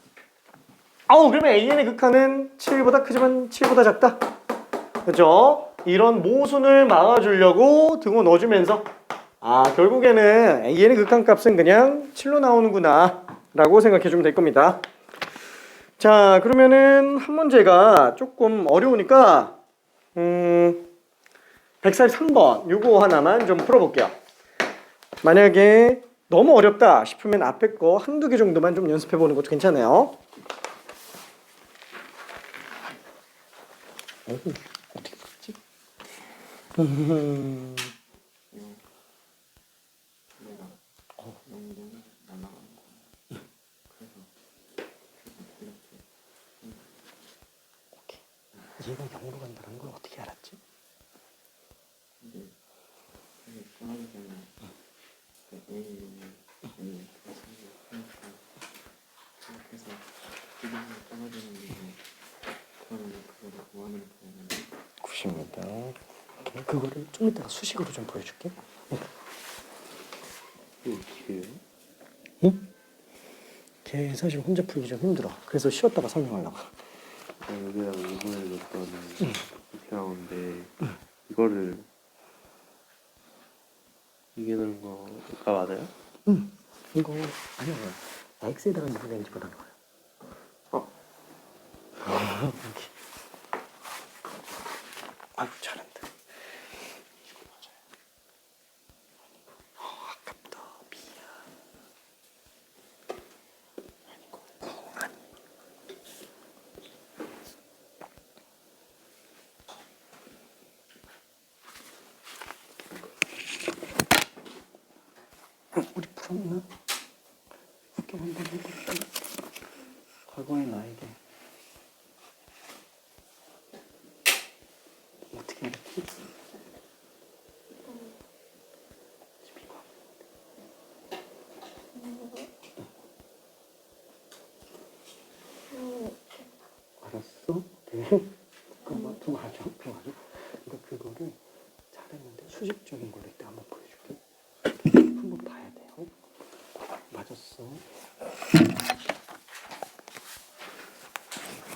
그러면 an의 극한은 7보다 크지만 7보다 작다. 그렇죠? 이런 모순을 막아주려고 등호 넣어주면서 결국에는 an의 극한값은 그냥 7로 나오는구나 라고 생각해주면 될 겁니다. 자, 그러면은 한 문제가 조금 어려우니까 143번 요거 하나만 좀 풀어볼게요. 만약에 너무 어렵다 싶으면 앞에 거 한두 개 정도만 좀 연습해보는 것도 괜찮아요. 어떻게 풀었지? 얘가 0으로 간다는 걸 어떻게 알았지? 오케이. 그거를 좀 이따가 수식으로 좀 보여줄게.
어떻게 해요?
응? 걔 사실 혼자 풀기 좀 힘들어. 그래서 쉬었다가 설명하려고.
여기다가 이번에 넣었다는 이렇게 나오는데 이거를 이게 넣은 거가 맞아요?
응. 이거 아니야. X에다가 2분의 1 집어넣는 거야. 여기. 아유 잘한다. 이거 맞아요. 아깝다. 미안. 아니고. 아니. 우리 풀었나? 구경 한번 해볼까? 과거의 나에게 어떻게 알았지? 지금 이거 알았어? 네. 그럼 좀 하죠. 그러니까 그거를 잘했는데 수직적인 걸로 이따 한번 보여줄게. 한번 봐야 돼요. 맞았어.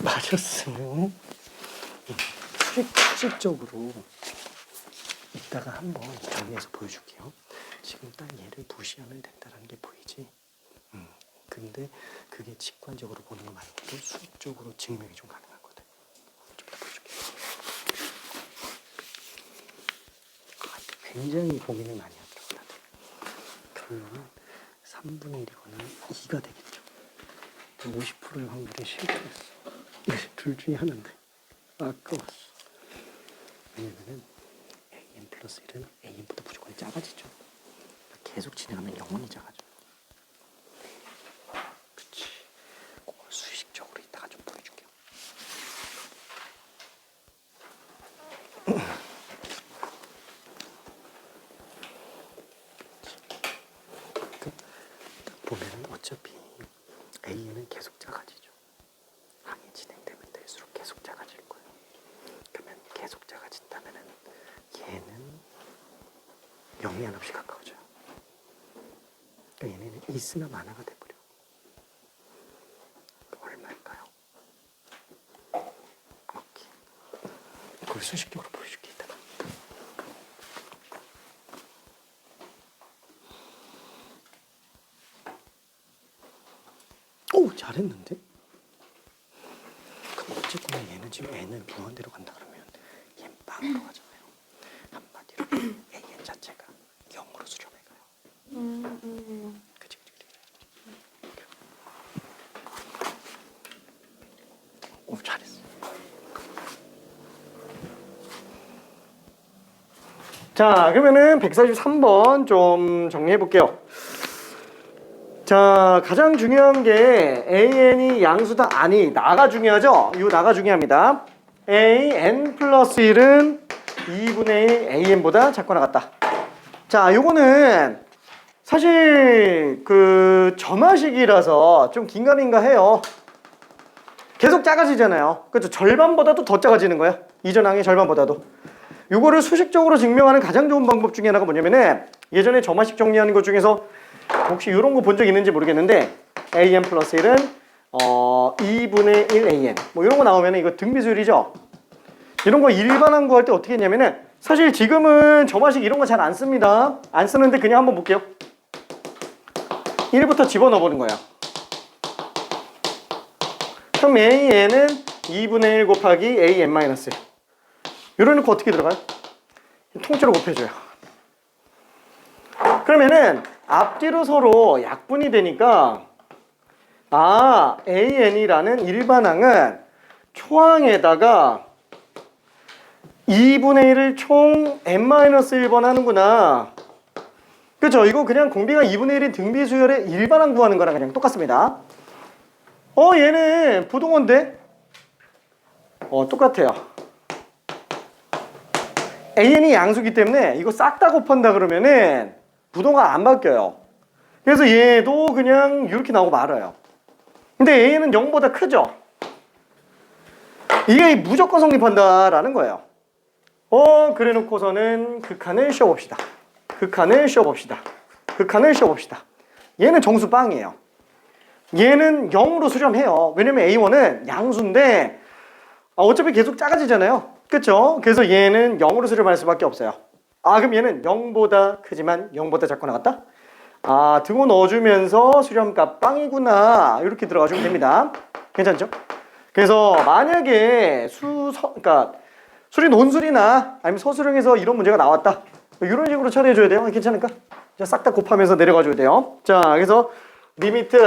맞았어요. 수직적으로 이따가 한번 정리해서 보여줄게요. 지금 딱 얘를 무시하면 된다는 게 보이지? 근데 그게 직관적으로 보는 거 말고도 수직적으로 증명이 좀 가능하거든. 좀 이따 보여줄게. 굉장히 고민을 많이 하더라고 다들. 결론은 3분의 1이거나 2가 되겠죠. 50%의 확률이 실패했어. 둘 중에 하나인데 아까웠어. 왜냐면은 AN 플러스 1은 AN보다 무조건 작아지죠. 계속 진행하면 영원히 작아져. 그치. 그걸 수식적으로 이따가 좀 보여줄게요. 딱 보면은 어차피 AN은 계속 작아지죠. 항이 진행되면 될수록 계속 작아질 거예요. 그러면 계속 작아진다면은 얘는 0이 한없이 가까워져요. 그러니까 얘네는 있으나 마나가 돼버려. 얼마일까요? 오케이. 그걸 수식적으로 보여줄게 이따가. 오 잘했는데? 그럼 어쨌거나 얘는 지금 n을 무한대로 간다 그러면 얘는 빵으로 가잖아요. 한마디로 AN 자체가 0으로 수렴해 가요. 그치. 오 잘했어. 자 그러면은 143번 좀 정리해 볼게요. 자 가장 중요한 게 AN이 양수다 아니 나가 중요하죠. 이 나가 중요합니다. AN 플러스 1은 2분의 1 AN보다 작거나 같다. 자 요거는 사실 그 점화식이라서 좀 긴가민가 해요. 계속 작아지잖아요. 그렇죠. 절반보다도 더 작아지는 거야. 이전항의 절반보다도. 요거를 수식적으로 증명하는 가장 좋은 방법 중에 하나가 뭐냐면은 예전에 점화식 정리하는 것 중에서 혹시 이런 거 본 적 있는지 모르겠는데 AN 플러스 1은 2분의 1 AN 뭐 이런 거 나오면 이거 등비수열이죠. 이런 거 일반항 구할 때 어떻게 했냐면은 사실 지금은 점화식 이런 거 잘 안 씁니다. 안 쓰는데 그냥 한번 볼게요. 1부터 집어넣어 보는 거야. 그럼 AN은 2분의 1 곱하기 AN-1 이러놓고 어떻게 들어가요? 통째로 곱해줘요. 그러면은 앞뒤로 서로 약분이 되니까 AN이라는 일반항은 초항에다가 2분의 1을 총 n-1번 하는구나. 그렇죠? 이거 그냥 공비가 2분의 1인 등비수열의 일반항 구하는 거랑 그냥 똑같습니다. 얘는 부동호인데? 똑같아요. AN이 양수기 때문에 이거 싹 다 곱한다 그러면은 부동호가 안 바뀌어요. 그래서 얘도 그냥 이렇게 나오고 말아요. 근데 AN은 0보다 크죠? 이게 무조건 성립한다라는 거예요. 그래놓고서는 극한을 씌워봅시다. 극한을 씌워봅시다. 극한을 씌워봅시다. 얘는 정수 빵이에요. 얘는 0으로 수렴해요. 왜냐면 A1은 양수인데 어차피 계속 작아지잖아요. 그쵸? 그래서 얘는 0으로 수렴할 수밖에 없어요. 그럼 얘는 0보다 크지만 0보다 작고 나갔다? 등호 넣어주면서 수렴값 빵이구나. 이렇게 들어가주면 됩니다. 괜찮죠? 그래서 만약에 그러니까 수리 논술이나 아니면 서술형에서 이런 문제가 나왔다. 이런 식으로 처리해줘야 돼요. 괜찮을까? 싹 다 곱하면서 내려가줘야 돼요. 자, 그래서 리미트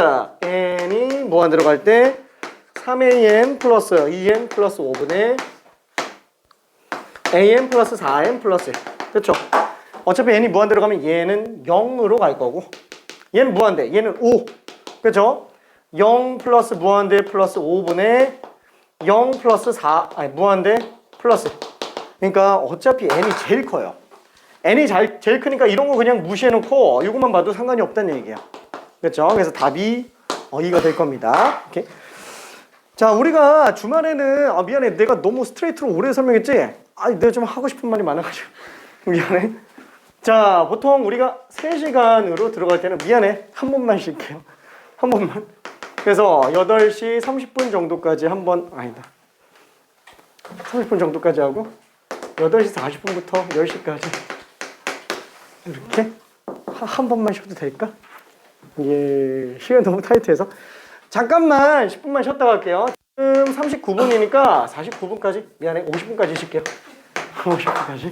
n이 무한 들어갈 때 3an 플러스 2n 플러스 5분의 an 플러스 4n 플러스 1. 그렇죠? 어차피 n이 무한 들어가면 얘는 0으로 갈 거고 얘는 무한대. 얘는 5. 그렇죠? 0 플러스 무한대 플러스 5분의 0 플러스 4 무한대 플러스. 그러니까 어차피 n이 제일 커요. n이 제일 크니까 이런 거 그냥 무시해놓고 이것만 봐도 상관이 없다는 얘기야. 그렇죠? 그래서 답이 2가 될 겁니다. 오케이. 자, 우리가 주말에는 미안해, 내가 너무 스트레이트로 오래 설명했지? 내가 좀 하고 싶은 말이 많아가지고 미안해. 자, 보통 우리가 3시간으로 들어갈 때는 미안해, 한 번만 쉴게요. 한 번만. 그래서 8시 30분 정도까지 아니다, 30분 정도까지 하고 8시 40분부터 10시까지 이렇게 한 번만 쉬어도 될까? 시간 너무 타이트해서 잠깐만 10분만 쉬었다 갈게요. 지금 39분이니까 49분까지 미안해 50분까지 쉴게요. 50분까지